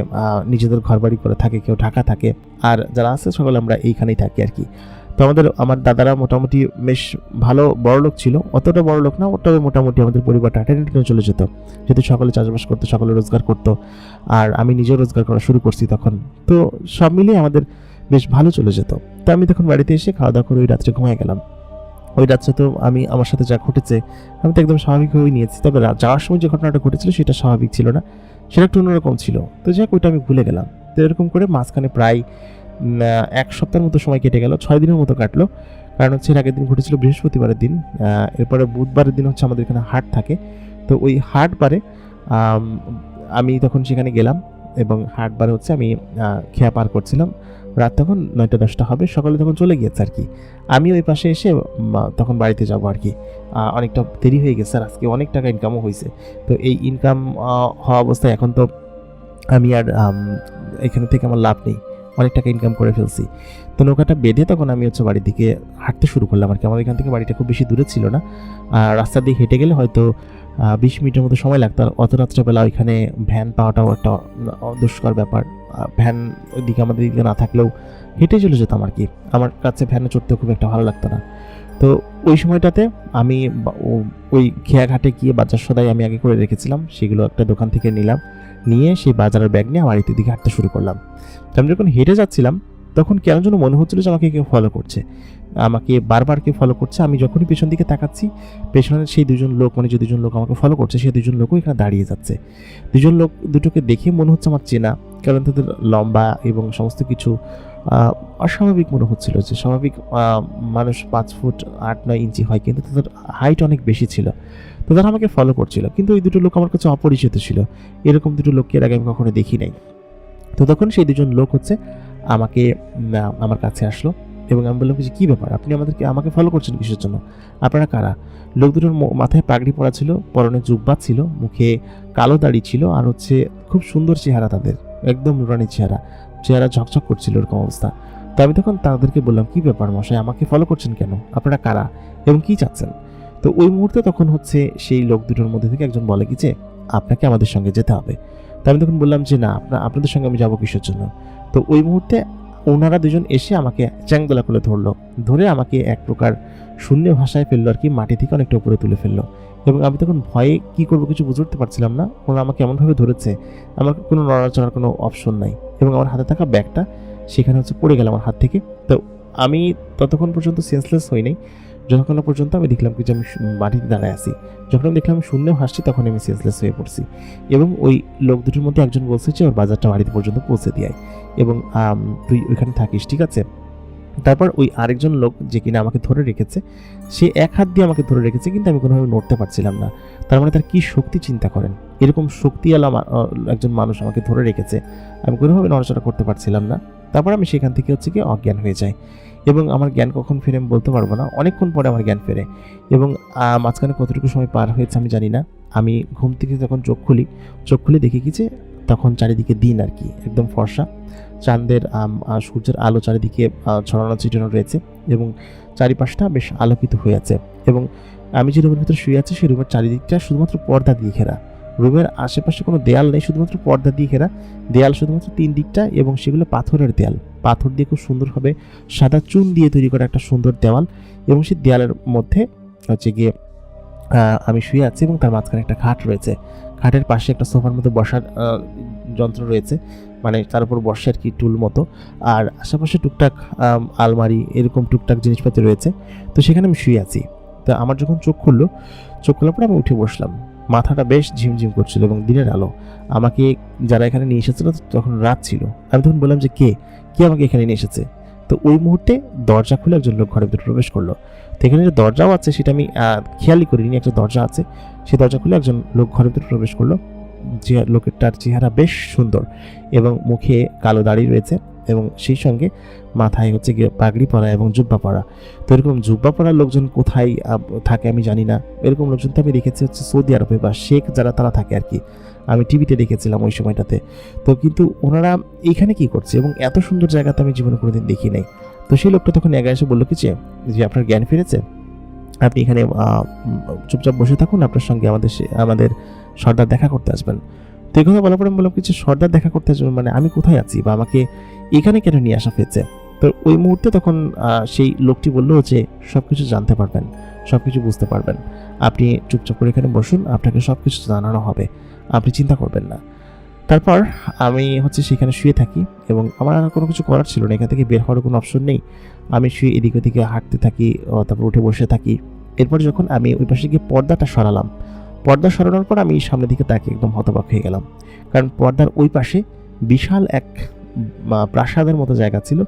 নিজেদের ঘর বাড়ি করে থাকে, কেউ ঢাকা থাকে, আর যারা আছে সকলে আমরা এইখানেই থাকি আর কি। তো আমার দাদারা মোটামুটি বেশ ভালো বড় লোক ছিল, অতটা বড় লোক না, তবে মোটামুটি আমাদের পরিবারটা টেনে চলে যেত, যেহেতু সকলে চাষবাস করতো, সকলে রোজগার করতো, আর আমি নিজেও রোজগার করা শুরু করছি তখন। তো সব মিলিয়ে আমাদের বেশ ভালো চলে যেত। তো আমি তখন বাড়িতে এসে খাওয়া দাওয়া করে ওই রাত্রে ঘুমিয়ে গেলাম। ওই রাত্রে তো আমি আমার সাথে যা ঘটেছে আমি তো একদম স্বাভাবিকভাবেই নিয়েছি, তবে যাওয়ার সময় যে ঘটনাটা ঘটেছিল সেটা স্বাভাবিক ছিল না, সেটা একটু অন্যরকম ছিল। তো যাই হোক, ওইটা আমি ভুলে গেলাম। তো এরকম করে মাঝখানে প্রায় 1 সপ্তাহের মতো সময় কেটে গেল, 6 দিনের মতো কাটলো। কারণ হচ্ছে এর আগের দিন ঘটেছিল বৃহস্পতিবারের দিন, এরপরে বুধবারের দিন হচ্ছে আমাদের এখানে হাট থাকে। তো ওই হাট বারে আমি তখন সেখানে গেলাম এবং হাট বারে হচ্ছে আমি খেয়া পার করছিলাম। রাত তখন 9টা 10টা হবে, সকালে তখন চলে গিয়েছে আর কি। আমি ওই পাশে এসে তখন বাড়িতে যাবো আর কি। অনেকটা দেরি হয়ে গেছে আর আজকে অনেক টাকা ইনকামও হয়েছে। তো এই ইনকাম হওয়া অবস্থায় এখন তো আমি আর এখানে থেকে আমার লাভ নেই, অনেক টাকা ইনকাম করে ফেলছি। তো নৌকাটা বেঁধে তখন আমি হচ্ছে বাড়ির দিকে হাঁটতে শুরু করলাম আর কি। আমার এখান থেকে বাড়িটা খুব বেশি দূরে ছিল না, আর রাস্তা দিয়ে হেঁটে গেলে হয়তো 20 মিনিটের মতো সময় লাগতো। আর অত রাত্রেবেলা ওইখানে ভ্যান পাওয়াটাও একটা দুষ্কর ব্যাপার। ভ্যান ওইদিকে আমাদের দিকে না থাকলেও হেঁটে চলে যেতাম আর কি। আমার কাছে ভ্যানে চড়তে খুব একটা ভালো লাগতো না। তো ওই সময়টাতে আমি ওই খেয়াঘাটে গিয়ে বাজার সদাই আমি আগে করে রেখেছিলাম, সেগুলো একটা দোকান থেকে নিলাম, নিয়ে সেই বাজারের ব্যাগ নিয়ে বাড়িতে দিকে হাঁটতে শুরু করলাম। তো আমি যখন হেঁটে যাচ্ছিলাম তখন কেন যেন মনে হচ্ছিল যে আমাকে কেউ ফলো করছে, আমাকে বারবার কেউ ফলো করছে। আমি যখনই পেছন দিকে তাকাচ্ছি, পেছনের সেই দুজন লোক, মানে যে দুজন লোক আমাকে ফলো করছে, সেই দুজন লোকও এখানে দাঁড়িয়ে যাচ্ছে। দুজন লোক দুটোকে দেখে মনে হচ্ছে আমার চেনা, কারণ তাদের লম্বা এবং সমস্ত কিছু অস্বাভাবিক মনে হচ্ছিল। যে স্বাভাবিক মানুষ 5 ফুট 8-9 ইঞ্চি হয়, কিন্তু তাদের হাইট অনেক বেশি ছিল। তো তারা আমাকে ফলো করছিল, কিন্তু ওই দুটো লোক আমার কাছে অপরিচিত ছিল। এরকম দুটো লোককে এর আগে আমি কখনো দেখি নাই। তো তখন সেই দুজন লোক হচ্ছে আমাকে আমার কাছে আসলো এবং আমি বললাম যে কী ব্যাপার, আপনি আমাকে ফলো করছেন কিসের জন্য, আপনারা কারা? লোক দুটোর মাথায় পাগড়ি পরা ছিল, পরনে জুব্বা ছিল, মুখে কালো দাড়ি ছিল, আর হচ্ছে খুব সুন্দর চেহারা তাদের, একদম নুরানি চেহারা ঝকঝক করছিল, এরকম অবস্থা। তো আমি তখন তাদেরকে বললাম, কী ব্যাপার মশাই, আমাকে ফলো করছেন কেন, আপনারা কারা এবং কী চাচ্ছেন? তো ওই মুহূর্তে তখন হচ্ছে সেই লোক দুটোর মধ্যে থেকে একজন বলে কি যে আপনাকে আমাদের সঙ্গে যেতে হবে। তো আমি তখন বললাম যে না, আপনাদের সঙ্গে আমি যাবো কিসের জন্য? তো ওই মুহূর্তে ওনারা দুজন এসে আমাকে চ্যাংদোলা করে ধরলো, ধরে আমাকে এক প্রকার শূন্য ভাষায় ফেললো আর কি, মাটি থেকে অনেকটা উপরে তুলে ফেললো। এবং আমি তখন ভয়ে কী করবো কিছু বুঝে উঠতে পারছিলাম না। ওরা আমাকে এমনভাবে ধরেছে, আমার কোনো নড়াচড়ার কোনো অপশন নাই, এবং আমার হাতে থাকা ব্যাগটা সেখানে হচ্ছে পড়ে গেল আমার হাত থেকে। তো আমি ততক্ষণ পর্যন্ত সেন্সলেস হই নাই, যতক্ষণ না পর্যন্ত আমি দেখলাম কি যে আমি মাটিতে দাঁড়ায় আছি। যখন আমি দেখলাম আমি শূন্যেও হাসছি, তখন আমি সেন্সলেস হয়ে পড়ছি। এবং ওই লোক দুটোর মধ্যে একজন বলছে যে ওর বাজারটা বাড়িতে পর্যন্ত পৌঁছে দিয়ে এবং তুই ওইখানে থাকিস, ঠিক আছে? তারপর ওই আরেকজন লোক যে কিনা আমাকে ধরে রেখেছে, সে এক হাত দিয়ে আমাকে ধরে রেখেছে, কিন্তু আমি কোনোভাবে নড়তে পারছিলাম না। তার মানে তার কী শক্তি চিন্তা করেন, এরকম শক্তিওয়ালা একজন মানুষ আমাকে ধরে রেখেছে, আমি কোনোভাবে নড়াচড়া করতে পারছিলাম না। তারপর আমি সেখান থেকে হচ্ছে কি অজ্ঞান হয়ে যাই, এবং আমার জ্ঞান কখন ফিরে আমি বলতে পারবো না। অনেকক্ষণ পরে আমার জ্ঞান ফেরে, এবং মাঝখানে কতটুকু সময় পার হয়েছে আমি জানি না। আমি ঘুম থেকে যখন চোখ খুলি দেখি কি যে তখন চারিদিকে দিন আর কি, একদম ফর্সা চাঁদের সূর্যের আলো চারিদিকে ছড়ানো ছিটানো রয়েছে, এবং চারিপাশটা বেশ আলোকিত হয়ে আছে। এবং আমি যে রুমের ভিতরে শুয়ে আছি, সেই রুমের চারিদিকটা শুধুমাত্র পর্দা দিয়ে ঘেরা, রুমের আশেপাশে কোনো দেয়াল নেই, শুধুমাত্র পর্দা দিয়ে ঘেরা। দেয়াল শুধুমাত্র 3 দিকটা, এবং সেগুলো পাথরের দেয়াল, পাথর দিয়ে খুব সুন্দরভাবে সাদা চুন দিয়ে তৈরি করা একটা সুন্দর দেওয়াল। এবং সেই দেয়ালের মধ্যে হচ্ছে গিয়ে আমি শুয়ে আছি, এবং তার মাঝখানে একটা খাট রয়েছে। খাটের পাশে একটা সোফার মতো বসার যন্ত্র রয়েছে, মানে তার উপর বসে আর কি, টুল মতো। আর আশেপাশে টুকটাক আলমারি, এরকম টুকটাক জিনিসপাতি রয়েছে। তো সেখানে আমি শুয়ে আছি। তো আমার যখন চোখ খোলার পরে আমি উঠে বসলাম। মাথাটা বেশ ঝিমঝিম করছিল, এবং দিনের আলো। আমাকে যারা এখানে নিয়ে এসেছিল তখন রাত ছিল। আমি তখন বললাম যে কে আমাকে এখানে নিয়ে এসেছে? তো ওই মুহূর্তে দরজা খুলে একজন লোক ঘরের ভিতরে প্রবেশ করলো। তো এখানে যে দরজাও আছে সেটা আমি খেয়ালই করিনি, একটা দরজা আছে। সেই দরজা খুলে একজন লোক ঘরের ভিতরে প্রবেশ করলো। যে লোকটার চেহারা বেশ সুন্দর, এবং মুখে কালো দাড়ি রয়েছে, এবং সেই সঙ্গে মাথায় হচ্ছে গিয়ে পাগড়ি পরা এবং জুব্বা পরা। তো এরকম জুব্বা পরা লোকজন কোথায় থাকে আমি জানি না। এরকম লোকজন তো আমি দেখেছি হচ্ছে সৌদি আরবে বা শেখ যারা তারা থাকে আর কি, আমি টিভিতে দেখেছিলাম ওই সময়টাতে। তো কিন্তু ওনারা এইখানে কি করছে, এবং এত সুন্দর জায়গাতে আমি জীবনে কোনোদিন দেখি নাই। তো সেই লোকটা তখন এগিয়ে এসে বললো কি যে আপনার জ্ঞান ফিরেছে, আপনি এখানে চুপচাপ বসে থাকুন, আপনার সঙ্গে আমাদের সর্দার দেখা করতে আসবেন। তো এই কথা বলার পরে আমি বললাম কিছু সর্দার দেখা করতে আসবেন মানে আমি কোথায় আছি, বা আমাকে এখানে কেন নিয়ে আসা হয়েছে? তো ওই মুহূর্তে তখন সেই লোকটি বললো যে সব কিছু জানতে পারবেন, সব কিছু বুঝতে পারবেন, আপনি চুপচাপ করে এখানে বসুন, আপনাকে সব কিছু জানানো হবে, আপনি চিন্তা করবেন না। তারপর আমি হচ্ছে সেখানে শুয়ে থাকি, এবং আমার আর কোনো কিছু করার ছিল না, এখান থেকে বের হওয়ার কোনো অপশন নেই। আমি শুয়ে এদিক ওদিকে হাঁটতে থাকি, তারপর উঠে বসে থাকি। এরপর যখন আমি ওই পাশে গিয়ে পর্দা সরানোর পর আমি সামনের দিকে তাকিয়ে একদম হতবাক হয়ে গেলাম, কারণ পর্দার ওই পাশে বিশাল এক প্রাসাদের মতো জায়গা ছিল,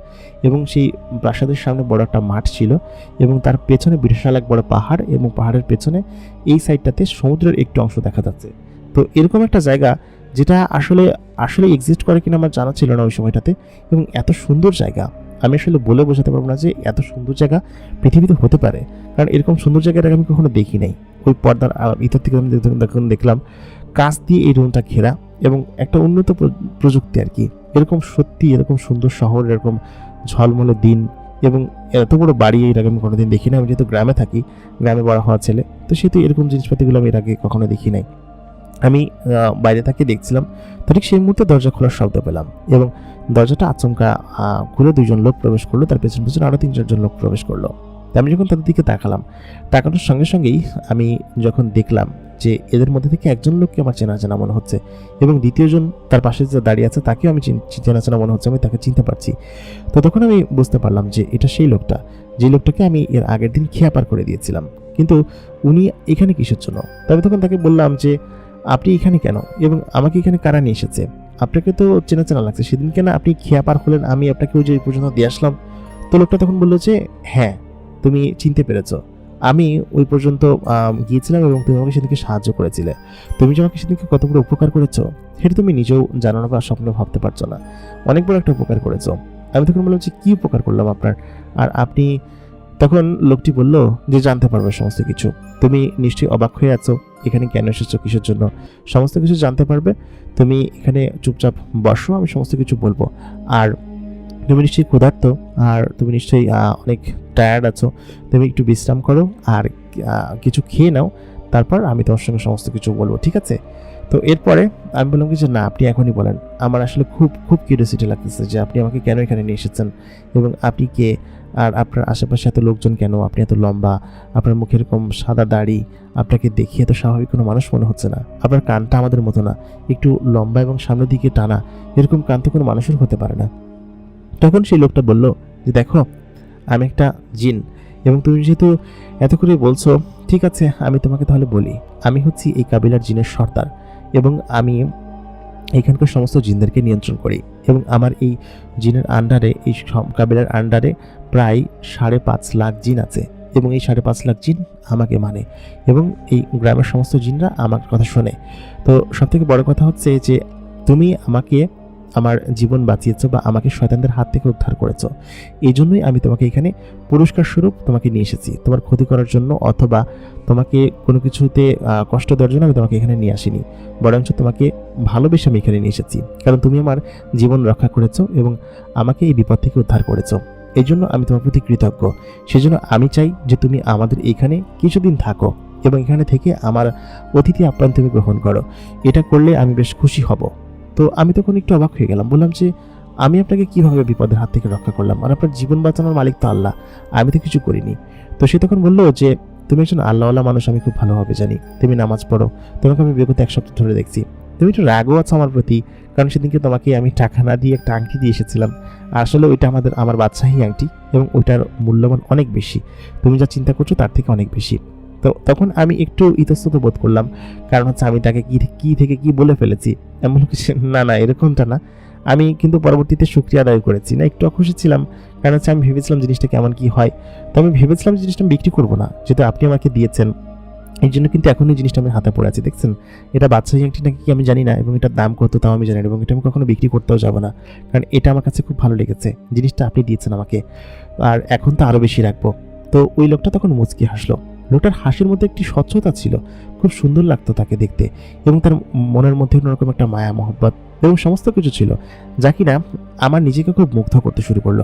এবং সেই প্রাসাদের সামনে বড় একটা মাঠ ছিল, এবং তার পেছনে বিশাল এক বড় পাহাড়, এবং পাহাড়ের পেছনে এই সাইডটাতে সমুদ্রের একটু অংশ দেখা যাচ্ছে। তো এরকম একটা জায়গা যেটা আসলে এক্সিস্ট করে কিনা আমার জানা ছিল না ওই সময়টাতে, এবং এত সুন্দর জায়গা আমি আসলে বলে বোঝাতে পারবো না যে এত সুন্দর জায়গা পৃথিবীতে হতে পারে, কারণ এরকম সুন্দর জায়গাটা আমি কখনো দেখি নাই। ওই পর্দার ভিতর থেকে আমি দেখলাম কাঁচ দিয়ে এই রুমটা ঘেরা এবং একটা উন্নত প্রযুক্তি আর কি। এরকম সত্যি এরকম সুন্দর শহর, এরকম ঝলমলে দিন এবং এত বড় বাড়ি এর আগে আমি কোনোদিন দেখি না। আমি যেহেতু গ্রামে থাকি, গ্রামে বড় হওয়া ছেলে, তো সেহেতু এরকম জিনিসপাতিগুলো আমি এর আগে কখনো দেখি নাই। আমি বাইরে থেকে দেখছিলাম, তো ঠিক সেই মুহূর্তে দরজা খোলার শব্দ পেলাম এবং দরজাটা আচমকা খুলে দুইজন লোক প্রবেশ করলো, তার পেছন পেছন আরও 3-4জন লোক প্রবেশ করলো। আমি যখন তাদের দিকে তাকানোর সঙ্গে সঙ্গেই আমি যখন দেখলাম যে এদের মধ্যে থেকে একজন লোককে আমার চেনা চেনা মনে হচ্ছে এবং দ্বিতীয়জন তার পাশে যে দাঁড়িয়ে আছে তাকেও আমি চেনা চেনা মনে হচ্ছে, আমি তাকে চিনতে পারছি। তো তখন আমি বুঝতে পারলাম যে এটা সেই লোকটা, যে লোকটাকে আমি এর আগের দিন খেয়া পার করে দিয়েছিলাম। কিন্তু উনি এখানে কিসের জন্য? তবে তখন তাকে বললাম যে আপনি এখানে কেন এবং আমাকে এখানে কারা নিয়ে এসেছে? আপনাকে তো চেনা চেনা লাগছে, সেদিন কেন আপনি খেয়া পার হলেন, আমি আপনাকে ওই যে পর্যন্ত দিয়ে আসলাম। তো লোকটা তখন বললো যে হ্যাঁ, তুমি চিনতে পেরেছো, আমি ওই পর্যন্ত গিয়েছিলাম এবং তুমি আমাকে সেদিনকে সাহায্য করেছিলে। তুমি যে আমাকে সেদিনকে কত বড় উপকার করেছো সেটা তুমি নিজেও জানো না বা স্বপ্ন ভাবতে পারছো না। অনেক বড় একটা উপকার করেছো। আমি তখন বললাম যে কী উপকার করলাম আপনার? আর আপনি, তখন লোকটি বলল যে জানতে পারবে সমস্ত কিছু। তুমি নিশ্চয়ই অবাক হয়ে আছো, এখানে কেন এসেছো, কিসের জন্য, সমস্ত কিছু জানতে পারবে। তুমি এখানে চুপচাপ বসো, আমি সমস্ত কিছু বলবো। আর তুমি নিশ্চয়ই ক্ষুধার্ত, আর তুমি নিশ্চয়ই অনেক টায়ার্ড আছো, তুমি একটু বিশ্রাম করো আর কিছু খেয়ে নাও, তারপর আমি তোমার সঙ্গে সমস্ত কিছু বলবো, ঠিক আছে? তো এরপরে আমি বললাম যে না, আপনি এখনই বলেন, আমার আসলে খুব খুব কিউরিওসিটি লাগতেছে যে আপনি আমাকে কেন এখানে নিয়ে এসেছেন এবং আপনি কে, আর আপনার আশেপাশে এত লোকজন কেন, আপনি এত লম্বা, আপনার মুখে এরকম সাদা দাড়ি, আপনাকে দেখিয়ে তো স্বাভাবিক কোনো মানুষ মনে হচ্ছে না, আপনার কানটা আমাদের মতো না, একটু লম্বা এবং সামনের দিকে টানা, এরকম কান তো কোনো মানুষের হতে পারে না। তখন সেই লোকটা বলল যে দেখো, আমি একটা জিন এবং তুমি যেহেতু এত করে বলছো, ঠিক আছে আমি তোমাকে তাহলে বলি, আমি হচ্ছি এই কাবিলার জিনের সর্দার এবং আমি এখানকার সমস্ত জিনদেরকে নিয়ন্ত্রণ করি এবং আমার এই জিনের আন্ডারে, এই কাবিলার আন্ডারে প্রায় 5.5 লাখ জিন আছে এবং এই 5.5 লাখ জিন আমাকে মানে এবং এই গ্রামের সমস্ত জিনরা আমার কথা শোনে। তো সবথেকে বড় কথা হচ্ছে যে তুমি আমাকে আমার জীবন বাঁচিয়েছো বা আমাকে শয়তানদের হাত থেকে উদ্ধার করেছো, এই জন্যই আমি তোমাকে এখানে পুরস্কার স্বরূপ তোমাকে নিয়ে এসেছি, তোমার ক্ষতি করার জন্য অথবা তোমাকে কোনো কিছুতে কষ্ট দেওয়ার জন্য আমি তোমাকে এখানে নিয়ে আসিনি, বরঞ্চ তোমাকে ভালোবেসে আমি এখানে নিয়ে এসেছি, কারণ তুমি আমার জীবন রক্ষা করেছো এবং আমাকে এই বিপদ থেকে উদ্ধার করেছো। এই জন্য আমি তোমার প্রতি কৃতজ্ঞ। সেজন্য আমি চাই যে তুমি আমাদের এখানে কিছুদিন থাকো এবং এখানে থেকে আমার অতিথি আপ্যায়ন তুমি গ্রহণ করো। এটা করলে আমি বেশ খুশি হব। তো আমি তখন একটু অবাক হয়ে গেলাম, বললাম যে আমি আপনাকে কিভাবে বিপদের হাত থেকে রক্ষা করলাম, আর আপনার জীবন বাঁচানোর মালিক তো আল্লাহ, আমি তো কিছু করিনি। তো সে তখন বললো যে তুমি একজন আল্লাহওয়ালা মানুষ, আমি খুব ভালোভাবে জানি, তুমি নামাজ পড়ো, তোমাকে আমি বিগত 1 সপ্তাহ ধরে দেখছি, তুমি একটু রাগও আছো আমার প্রতি, কারণ সেদিনকে তোমাকে আমি টাকা না দিয়ে একটা আংটি দিয়ে এসেছিলাম, আসলে ওইটা আমার বাদশাহী আংটি এবং ওইটার মূল্যবান অনেক বেশি, তুমি যা চিন্তা করছো তার থেকে অনেক বেশি। তো তখন আমি একটু ইতস্তত বোধ করলাম, কারণ হচ্ছে আমি তাকে কি থেকে কি বলে ফেলেছি। এমন কিছু না, না এরকমটা না, আমি কিন্তু পরবর্তীতে শুকরিয়া আদায় করেছি, না একটু খুশি ছিলাম, কারণ হচ্ছে আমি ভেবেছিলাম জিনিসটা কেমন কি হয়। তো আমি ভেবেছিলাম জিনিসটা আমি বিক্রি করবো না, যেহেতু আপনি আমাকে দিয়েছেন, এই জন্য কিন্তু এখন এই জিনিসটা আমি হাতে পড়ে আছি। দেখছেন এটা বাদশাহী আংটি নাকি আমি জানি না এবং এটার দাম কত তাও আমি জানি না এবং এটা আমি কখনো বিক্রি করতেও যাবো না, কারণ এটা আমার কাছে খুব ভালো লেগেছে, জিনিসটা আপনি দিয়েছেন আমাকে, আর এখন তো আরও বেশি রাখবো। তো ওই লোকটা তখন মুচকি হাসলো, লোকটার হাসির মধ্যে একটি স্বচ্ছতা ছিল, খুব সুন্দর লাগতো তাকে দেখতে এবং তার মনের মধ্যে অন্যরকম একটা মায়া মহব্বত এবং সমস্ত কিছু ছিল, যা কিনা আমার নিজেকে খুব মুগ্ধ করতে শুরু করলো।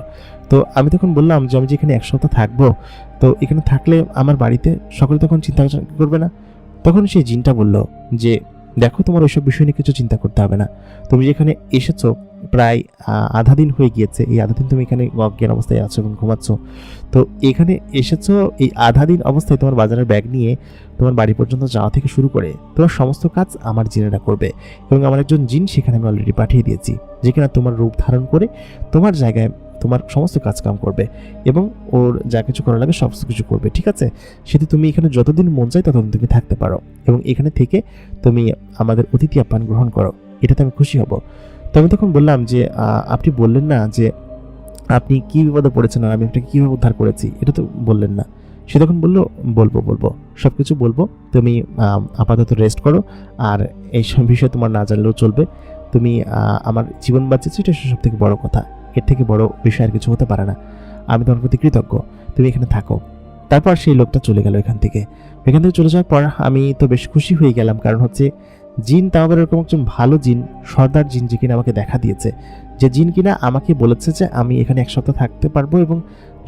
তো আমি তখন বললাম যে আমি যেখানে 1 সপ্তাহ থাকবো, তো এখানে থাকলে আমার বাড়িতে সকলে তখন চিন্তা করবে না? তখন সেই জিনটা বলল যে দেখো, তোমার ওইসব বিষয় নিয়ে কিছু চিন্তা করতে হবে না, তুমি যেখানে এসেছো প্রায় আধা দিন হয়ে গিয়েছে, এই আধা দিন তুমি এখানে অজ্ঞান অবস্থায় আছো এবং ঘুমাচ্ছ, তো এখানে এসেছো এই আধা দিন অবস্থায় তোমার বাজারের ব্যাগ নিয়ে তোমার বাড়ি পর্যন্ত যাওয়া থেকে শুরু করে তোমার সমস্ত কাজ আমার জিনেরা করবে এবং আমার একজন জিন সেখানে আমি অলরেডি পাঠিয়ে দিয়েছি, যেখানে তোমার রূপ ধারণ করে তোমার জায়গায় তোমার সমস্ত কাজকাম করবে এবং ওর যা কিছু করা লাগে সমস্ত কিছু করবে, ঠিক আছে? সেটা তুমি এখানে যতদিন মন চাই ততদিন তুমি থাকতে পারো এবং এখানে থেকে তুমি আমাদের অতিথি আপ্যায়ন গ্রহণ করো, এটাতে আমি খুশি হব। তো আমি তখন বললাম যে আপনি বললেন না যে আপনি কি বিপদে পড়েছেন আর আমি আপনাকে কীভাবে উদ্ধার করেছি, এটা তো বললেন না। সে তখন বললো বলবো সব কিছু বলবো, তুমি আপাতত রেস্ট করো, আর এই সব বিষয়ে তোমার না জানলেও চলবে, তুমি আমার জীবন বাঁচিয়েছো, এটা সব থেকে বড় কথা, এর থেকে বড় বিষয় আর কিছু হতে পারে না, আমি তোমার প্রতি কৃতজ্ঞ, তুমি এখানে থাকো। তারপর সেই লোকটা চলে গেল এখান থেকে চলে যাওয়ার পর আমি তো বেশ খুশি হয়ে গেলাম, কারণ হচ্ছে জিন, তাও আবার এরকম একজন ভালো জিন, সর্দার জিন, যে কিনা আমাকে দেখা দিয়েছে, যে জিন কিনা আমাকে বলেছে যে আমি এখানে 1 সপ্তাহ থাকতে পারবো এবং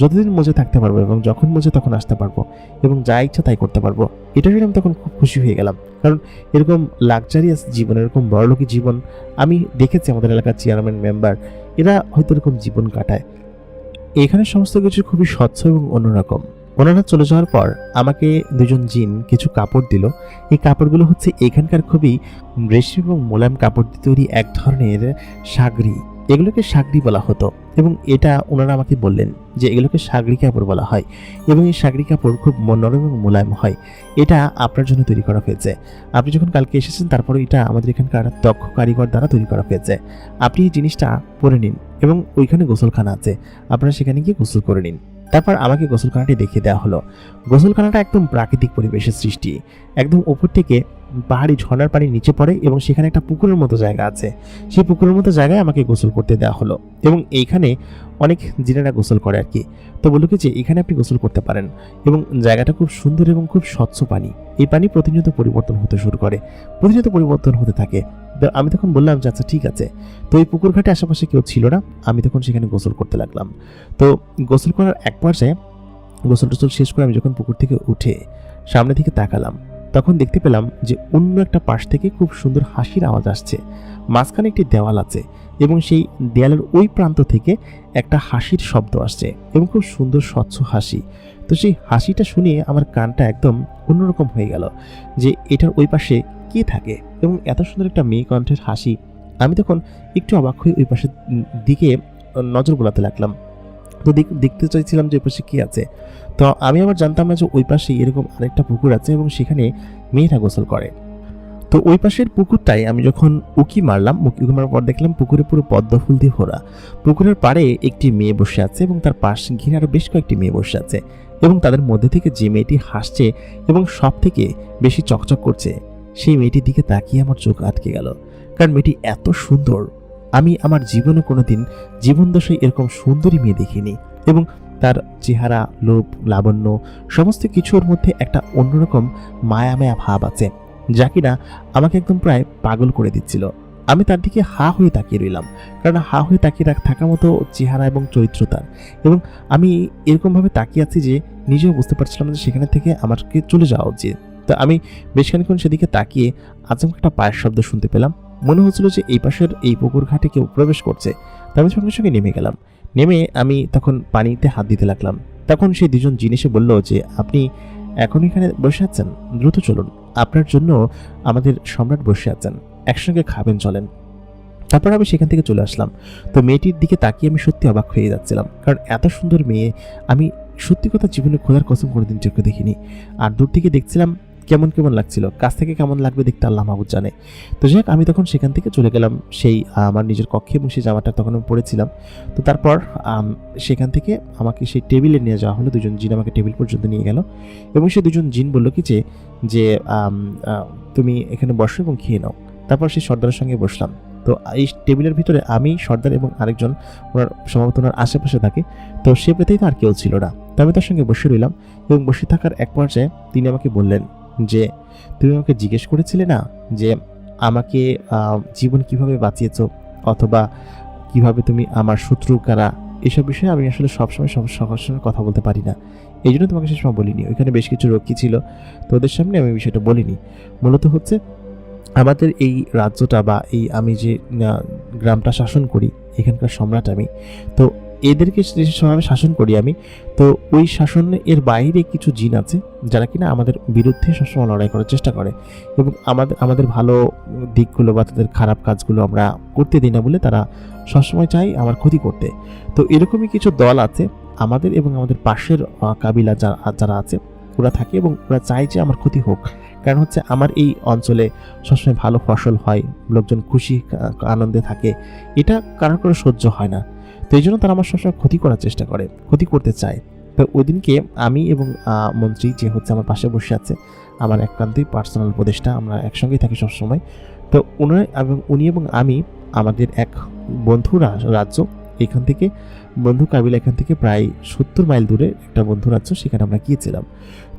যতদিন মজে থাকতে পারবো এবং যখন মজে তখন আসতে পারবো এবং যা ইচ্ছা তাই করতে পারবো। এটা শুনে আমি তখন খুব খুশি হয়ে গেলাম, কারণ এরকম লাক্সারিয়াস জীবন, এরকম বড়লোকি জীবন আমি দেখেছি আমাদের এলাকার চেয়ারম্যান মেম্বার, এরা হয়তো এরকম জীবন কাটায়। এখানে সমস্ত কিছু খুবই স্বচ্ছ এবং অন্যরকম। ওনারা চলে যাওয়ার পর আমাকে দুজন জিন কিছু কাপড় দিল। এই কাপড়গুলো হচ্ছে এখানকার খুবই রেশমি এবং মোলায়েম কাপড় দিয়ে তৈরি এক ধরনের সাগরি। এগুলোকে সাগরি বলা হতো এবং এটা ওনারা আমাকে বললেন যে এগুলোকে সাগরি কাপড় বলা হয় এবং এই সাগরি কাপড় খুব নরম এবং মোলায়েম হয়। এটা আপনার জন্য তৈরি করা হয়েছে। আপনি যখন কালকে এসেছেন তারপরে এটা আমাদের এখানকার দক্ষ কারিগর দ্বারা তৈরি করা হয়েছে। আপনি এই জিনিসটা পরে নিন এবং ওইখানে গোসলখানা আছে, আপনারা সেখানে গিয়ে গোসল করে নিন। তারপর আমাকে গোসলখানাটি দেখিয়ে দেওয়া হলো। গোসলখানাটা একদম প্রাকৃতিক পরিবেশের সৃষ্টি। একদম উপর থেকে পাহাড়ি ঝর্ণার পানি নিচে পড়ে এবং সেখানে একটা পুকুরের মতো জায়গা আছে। সেই পুকুরের মতো জায়গায় আমাকে গোসল করতে দেওয়া হলো এবং এইখানে অনেক জিনেরা গোসল করে আর কি। তো বললো কি যে এখানে আপনি গোসল করতে পারেন এবং জায়গাটা খুব সুন্দর এবং খুব স্বচ্ছ পানি। এই পানি প্রতিনিয়ত পরিবর্তন হতে শুরু করে, প্রতিনিয়ত পরিবর্তন হতে থাকে। আমি তখন বললাম যে আচ্ছা ঠিক আছে। তো এই পুকুর ঘাটে আশেপাশে কেউ ছিল না, আমি তখন সেখানে গোসল করতে লাগলাম। তো গোসল করার এক পর্যায়ে গোসল টোসল শেষ করে আমি যখন পুকুর থেকে উঠে সামনে দিকে তাকালাম, তখন দেখতে পেলাম যে অন্য একটা পাশ থেকে খুব সুন্দর হাসির আওয়াজ আসছে। মাঝখানে একটি দেওয়াল আছে এবং সেই দেয়ালের ওই প্রান্ত থেকে একটা হাসির শব্দ আসছে এবং খুব সুন্দর স্বচ্ছ হাসি। তো সেই হাসিটা শুনিয়ে আমার কানটা একদম অন্যরকম হয়ে গেল যে এটার ওই পাশে কে থাকে এবং এত সুন্দর একটা মেয়ে কণ্ঠের হাসি। আমি তখন একটু অবাক হয়ে ওই পাশের দিকে নজর বোলাতে লাগলাম। তো দেখতে চাইছিলাম যে ওই পাশে কি আছে। তো আমি আবার জানতাম না যে ওই পাশে এরকম আরেকটা পুকুর আছে এবং সেখানে মেয়েরা গোসল করে। তো ওই পাশের পুকুরটাই আমি যখন উকি মারলাম, উকি মারার পর দেখলাম পুকুরে পুরো পদ্ম ফুল দিয়ে ভরা। পুকুরের পাড়ে একটি মেয়ে বসে আছে এবং তার পাশ ঘিরে আরো বেশ কয়েকটি মেয়ে বসে আছে এবং তাদের মধ্যে থেকে যে মেয়েটি হাসছে এবং সব থেকে বেশি চকচক করছে, সেই মেয়েটির দিকে তাকিয়ে আমার চোখ আটকে গেল। কারণ মেয়েটি এত সুন্দর, আমি আমার জীবনে কোনোদিন জীবনদশায় এরকম সুন্দরী মেয়ে দেখিনি এবং তার চেহারা, লোভ, লাবণ্য সমস্ত কিছুর মধ্যে একটা অন্যরকম মায়া মায়া ভাব আছে, যা কিনা আমাকে একদম প্রায় পাগল করে দিচ্ছিল। আমি তার দিকে হা হয়ে তাকিয়ে রইলাম, কারণ হা হয়ে তাকিয়ে থাকার মতো চেহারা এবং চরিত্র তার। এবং আমি এরকমভাবে তাকিয়ে আছি যে নিজেও বুঝতে পারছিলাম যে সেখানে থেকে আমাকে চলে যাওয়া উচিত। তো আমি বেশ খানিকক্ষণ সেদিকে তাকিয়ে আচমকা একটা পায়ের শব্দ শুনতে পেলাম। মনে হচ্ছিল যে এই পাশের এই পুকুর ঘাটে কেউ প্রবেশ করছে। তো আমি সঙ্গে সঙ্গে নেমে গেলাম। নেমে আমি তখন পানিতে হাত দিতে লাগলাম। তখন সেই দুজন জিন এসে বলল যে আপনি এখন এখানে বসে আছেন, দ্রুত চলুন, আপনার জন্য আমাদের সম্রাট বসে আছেন, একসঙ্গে খাবেন, চলেন। তারপর আমি সেখান থেকে চলে আসলাম। তো মেয়েটির দিকে তাকিয়ে আমি সত্যি অবাক হয়ে যাচ্ছিলাম, কারণ এত সুন্দর মেয়ে আমি সত্যি কথা জীবনে খোদার কসম কোনোদিন চোখে দেখিনি। আর দূর থেকে দেখছিলাম কেমন কেমন লাগছিল, কাছ থেকে কেমন লাগবে দেখতে আল্লাহ মাহবুব জানে। তো যাই হোক, আমি তখন সেখান থেকে চলে গেলাম সেই আমার নিজের কক্ষে এবং সেই জামাটা তখন আমি পরেছিলাম। তো তারপর সেখান থেকে আমাকে সেই টেবিলে নিয়ে যাওয়া হলো। দুজন জিন আমাকে টেবিল পর্যন্ত নিয়ে গেল এবং সেই দুজন জিন বললো কি যে তুমি এখানে বসো এবং খেয়ে নাও। তারপর সেই সর্দারের সঙ্গে বসলাম। তো এই টেবিলের ভিতরে আমি, সর্দার এবং আরেকজন ওনার সম্ভবত ওনার আশেপাশে থাকে। তো সে পেতেই তো আর কেউ ছিল না। তো আমি তার সঙ্গে বসে রইলাম এবং বসে থাকার এক পর্যায়ে তিনি আমাকে বললেন যে তুমি আমাকে জিজ্ঞেস করেছিলে না যে আমাকে জীবন কিভাবে বাঁচিয়েছো অথবা কিভাবে তুমি আমার শত্রু কারা, এসব বিষয়ে আমি আসলে সবসময় সবার সঙ্গে কথা বলতে পারি না, এই জন্য তোমাকে সে সময় বলিনি। ওইখানে বেশ কিছু রক্ষী ছিল, তো ওদের সামনে আমি বিষয়টা বলিনি। মূলত হচ্ছে আমাদের এই রাজ্যটা বা এই আমি যে গ্রামটা শাসন করি, এখানকার সম্রাট আমি। তো এদেরকে যেভাবে শাসন করি আমি, তো ওই শাসনের বাইরে কিছু জিন আছে যারা কিনা আমাদের বিরুদ্ধে সবসময় লড়াই করার চেষ্টা করে এবং আমাদের ভালো দিকগুলো বা তাদের খারাপ কাজগুলো আমরা করতে দিই না বলে তারা সবসময় চায় আমার ক্ষতি করতে। তো এরকমই কিছু দল আছে আমাদের এবং আমাদের পাশের কাবিলা যারা আছে, ওরা থাকে এবং ওরা চায় যে আমার ক্ষতি হোক। কারণ হচ্ছে আমার এই অঞ্চলে সবসময় ভালো ফসল হয়, লোকজন খুশি আনন্দে থাকে, এটা কারোর করে সহ্য হয় না। তো এই জন্য তারা আমার সবসময় ক্ষতি করার চেষ্টা করে, ক্ষতি করতে চায়। তো ওই দিনকে আমি এবং মন্ত্রী যে হচ্ছে আমার পাশে বসে আছে, আমার একান্তই পার্সোনাল উপদেষ্টা, আমরা একসঙ্গেই থাকি সবসময়। তো উনি এবং আমি আমাদের এক বন্ধু রাজ্য, এখান থেকে বন্ধু কাবিলা এখান থেকে প্রায় 70 মাইল দূরে একটা বন্ধু রাজ্য, সেখানে আমরা গিয়েছিলাম।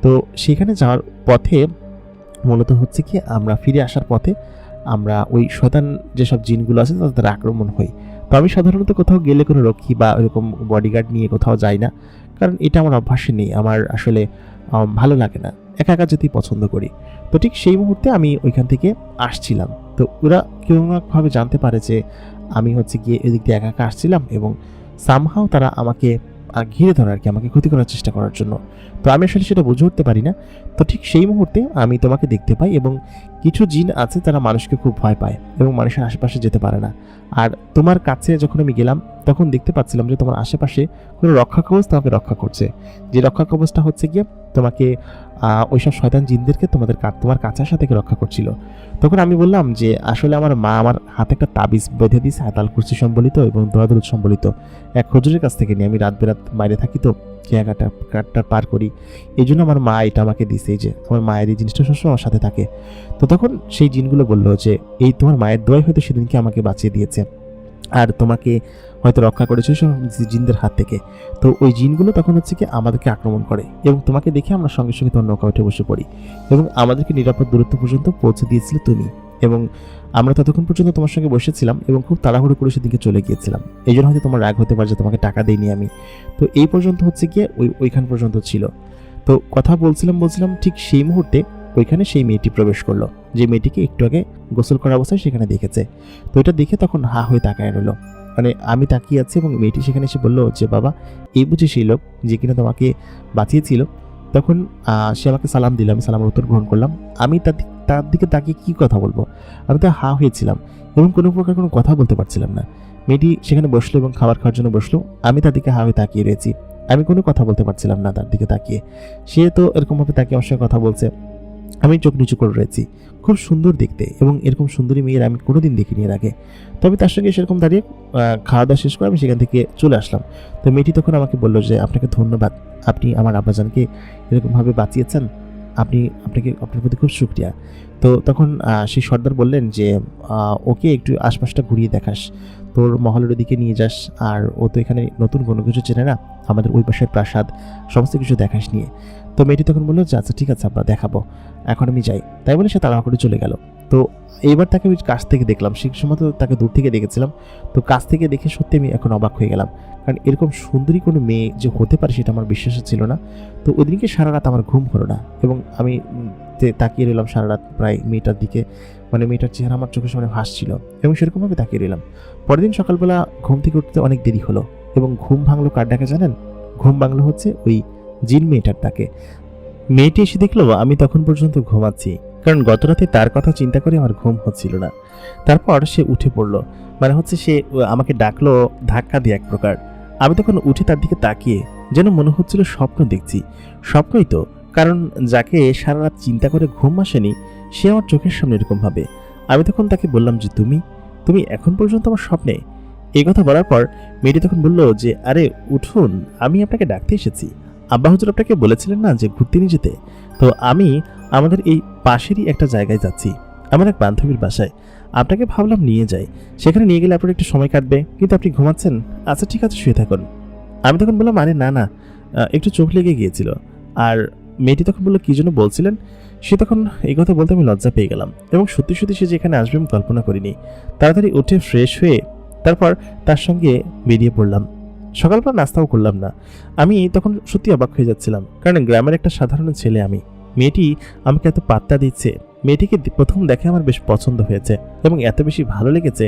তো সেখানে যাওয়ার পথে মূলত হচ্ছে কি আমরা ফিরে আসার পথে আমরা ওই শয়তান যেসব জিনগুলো আছে তাদের আক্রমণ হই। তো আমি সাধারণত কোথাও গেলে কোনো রক্ষী বা এরকম বডিগার্ড নিয়ে কোথাও যাই না, কারণ এটা আমার অভ্যাসে নেই। আমার আসলে ভালো লাগে না, একা একা যেতেই পছন্দ করি। তো ঠিক সেই মুহূর্তে আমি ওইখান থেকে আসছিলাম। তো ওরা কেউ ভাবে জানতে পারে যে আমি হচ্ছে গিয়ে এদিক দিয়ে একা একা আসছিলাম, এবং সামহাও তারা আমাকে ঘিরে ধরে আর কি, আমাকে ক্ষতি করার চেষ্টা করার জন্য। তো আমি আসলে সেটা বুঝে উঠতে পারি না। তো ঠিক সেই মুহূর্তে আমি তোমাকে দেখতে পাই, এবং কিছু জিন আছে যারা মানুষকে খুব ভয় পায় এবং মানুষের আশেপাশে যেতে পারে না। আর তোমার কাছে যখন আমি গেলাম তখন দেখতে পাচ্ছিলাম যে তোমার আশেপাশে কোনো রক্ষা কবচ তোমাকে রক্ষা করছে, যে রক্ষা কবচটা হচ্ছে গিয়ে তোমাকে ওইসব শয়তান জিনদেরকে তোমার কাছে আসা থেকে রক্ষা করছিল। তখন আমি বললাম যে আসলে আমার মা আমার হাতে একটা তাবিজ বেঁধে দিয়েছে, আতাল কুরসি সম্বলিত এবং দোয়া দরুদ সম্বলিত, এক হুজুরের কাছ থেকে নিয়ে। আমি রাত বেরাত বাইরে থাকি, তো কেয়াকাটা পার করি, এই জন্য আমার মা এটা আমাকে দিছে, যে আমার মায়ের এই জিনিসটা সবসময় আমার সাথে থাকে। তো তখন সেই জিনগুলো বললো যে এই তোমার মায়ের দোয়াই হয়তো সেদিনকে আমাকে বাঁচিয়ে দিয়েছে, আর তোমাকে হয়তো রক্ষা করেছে সব জিনদের হাত থেকে। তো ওই জিনগুলো তখন হচ্ছে কি আমাদেরকে আক্রমণ করে, এবং তোমাকে দেখে আমরা সঙ্গে সঙ্গে তোমার নৌকা উঠে বসে পড়ি, এবং আমাদেরকে নিরাপদ দূরত্ব পর্যন্ত পৌঁছে দিয়েছিলে তুমি। এবং আমরা ততক্ষণ পর্যন্ত তোমার সঙ্গে বসেছিলাম এবং খুব তাড়াহুড়ো করে সেদিকে চলে গিয়েছিলাম। এই জন্য হয়তো তোমার রাগ হতে পারে যে তোমাকে টাকা দেইনি আমি। তো এই পর্যন্ত হচ্ছে গিয়ে ওইখান পর্যন্ত ছিল। তো কথা বলছিলাম ঠিক সেই মুহূর্তে ওইখানে সেই মেয়েটি প্রবেশ করলো, যে মেয়েটিকে একটু আগে গোসল করা অবস্থায় সেখানে দেখেছে। তো এটা দেখে তখন হা হয়ে তাকায় রইল, মানে আমি তাকিয়ে আছি, এবং মেয়েটি সেখানে এসে বললো যে বাবা, এই বুঝি সেই লোক যে কিনা তোমাকে বাঁচিয়েছিল। তখন সে আমাকে সালাম দিল, আমি সালামের উত্তর গ্রহণ করলাম। আমি তার দিকে তাকিয়ে কি কথা বলবো, আমি তো হা হয়েছিলাম এবং কোনো প্রকার কোনো কথা বলতে পারছিলাম না। মেয়েটি সেখানে বসলো এবং খাবার খাওয়ার জন্য বসলো, আমি তার দিকে হা হয়ে তাকিয়ে রয়েছি। আমি কোনো কথা বলতে পারছিলাম না তার দিকে তাকিয়ে। সে তো এরকমভাবে তাকিয়ে আমার সঙ্গে কথা বলছে, আমি চোখ নিচু করে রয়েছি। খুব সুন্দর দেখতে, এবং এরকম সুন্দরী মেয়ের আমি কোনোদিন দেখিনি এর আগে। তবে তার সঙ্গে সেরকম দাঁড়িয়ে খাওয়া দাওয়া শেষ করে আমি সেখান থেকে চলে আসলাম। তো মেয়েটি তখন আমাকে বললো যে আপনাকে ধন্যবাদ, আপনি আমার আব্বাজানকে এরকমভাবে বাঁচিয়েছেন, আপনার প্রতি খুব শুকরিয়া। তো তখন সেই সর্দার বললেন যে ওকে একটু আশপাশটা ঘুরিয়ে দেখাস, তোর মহলের দিকে নিয়ে যাস, আর ও তো এখানে নতুন কোনো কিছু চেনে না, আমাদের ওই পাশের প্রাসাদ সমস্ত কিছু দেখাস নিয়ে। তো মেয়েটি তখন বললো যে আচ্ছা ঠিক আছে আব্বা, দেখাবো, এখন আমি যাই। তাই বলে সে তাড়াহুড়ো করে চলে গেল। তো এইবার তাকে আমি কাছ থেকে দেখলাম, সেই সময় তো তাকে দূর থেকে দেখেছিলাম, তো কাছ থেকে দেখে সত্যি আমি এখন অবাক হয়ে গেলাম, কারণ এরকম সুন্দরী কোনো মেয়ে যে হতে পারে সেটা আমার বিশ্বাস ছিল না। তো ওদিনকে সারা রাত আমার ঘুম হলো না, এবং আমি তাকিয়ে রইলাম সারা রাত প্রায় মেয়েটার দিকে, মানে মেয়েটার চেহারা আমার চোখের সামনে ভাসছিল, এবং সেরকমভাবে তাকিয়ে রইলাম। পরের দিন সকালবেলা ঘুম থেকে উঠতে অনেক দেরি হলো, এবং ঘুম ভাঙলো কার ডাকে জানেন? ঘুম ভাঙলো হচ্ছে ওই জিন মেয়েটার ডাকে। মেয়েটি এসে দেখলো আমি তখন পর্যন্ত ঘুমাচ্ছি, কারণ গত রাতে তার কথা চিন্তা করে আমার ঘুম হচ্ছিল না। তারপর সে উঠে পড়লো, মানে হচ্ছে সে আমাকে ডাকলো ধাক্কা দিয়ে এক প্রকার। আমি তখন উঠে তার দিকে তাকিয়ে যেন মনে হচ্ছিল স্বপ্ন দেখছি। স্বপ্নই তো, কারণ যাকে সারা রাত চিন্তা করে ঘুম আসেনি সে আমার চোখের সামনে এরকম ভাবে। আমি তখন তাকে বললাম যে তুমি এখন পর্যন্ত আমার স্বপ্নে। এই কথা বলার পর মেয়েটি তখন বলল যে আরে উঠুন, আমি আপনাকে ডাকতে এসেছি। আব্বা হুজুর আপনাকে বলেছিলেন না যে ঘুরতে নিয়ে যেতে, তো আমি আমাদের এই পাশেরই একটা জায়গায় যাচ্ছি, আমার এক বান্ধবীর বাসায়। আপনাকে ভাবলাম নিয়ে যাই, সেখানে নিয়ে গেলে আপনার একটু সময় কাটবে, কিন্তু আপনি ঘুমাচ্ছেন। আচ্ছা ঠিক আছে, শুয়ে থাকুন। আমি তখন বললাম আরে না, একটু চোখ লেগে গিয়েছিল। আর মেয়েটি তখন বললো কি জন্য বলছিলেন। সে তখন এই কথা বলতে আমি লজ্জা পেয়ে গেলাম, এবং সত্যি সে যে এখানে আসবে আমি কল্পনা করিনি। তাড়াতাড়ি উঠে ফ্রেশ হয়ে তারপর তার সঙ্গে বেরিয়ে পড়লাম। সকালবেলা নাস্তাও করলাম না। আমি তখন সত্যি অবাক হয়ে যাচ্ছিলাম, কারণ গ্রামের একটা সাধারণ ছেলে আমি, মেয়েটি আমাকে এত পাত্তা দিচ্ছে। মেয়েটিকে প্রথম দেখে আমার বেশ পছন্দ হয়েছে, এবং এত বেশি ভালো লেগেছে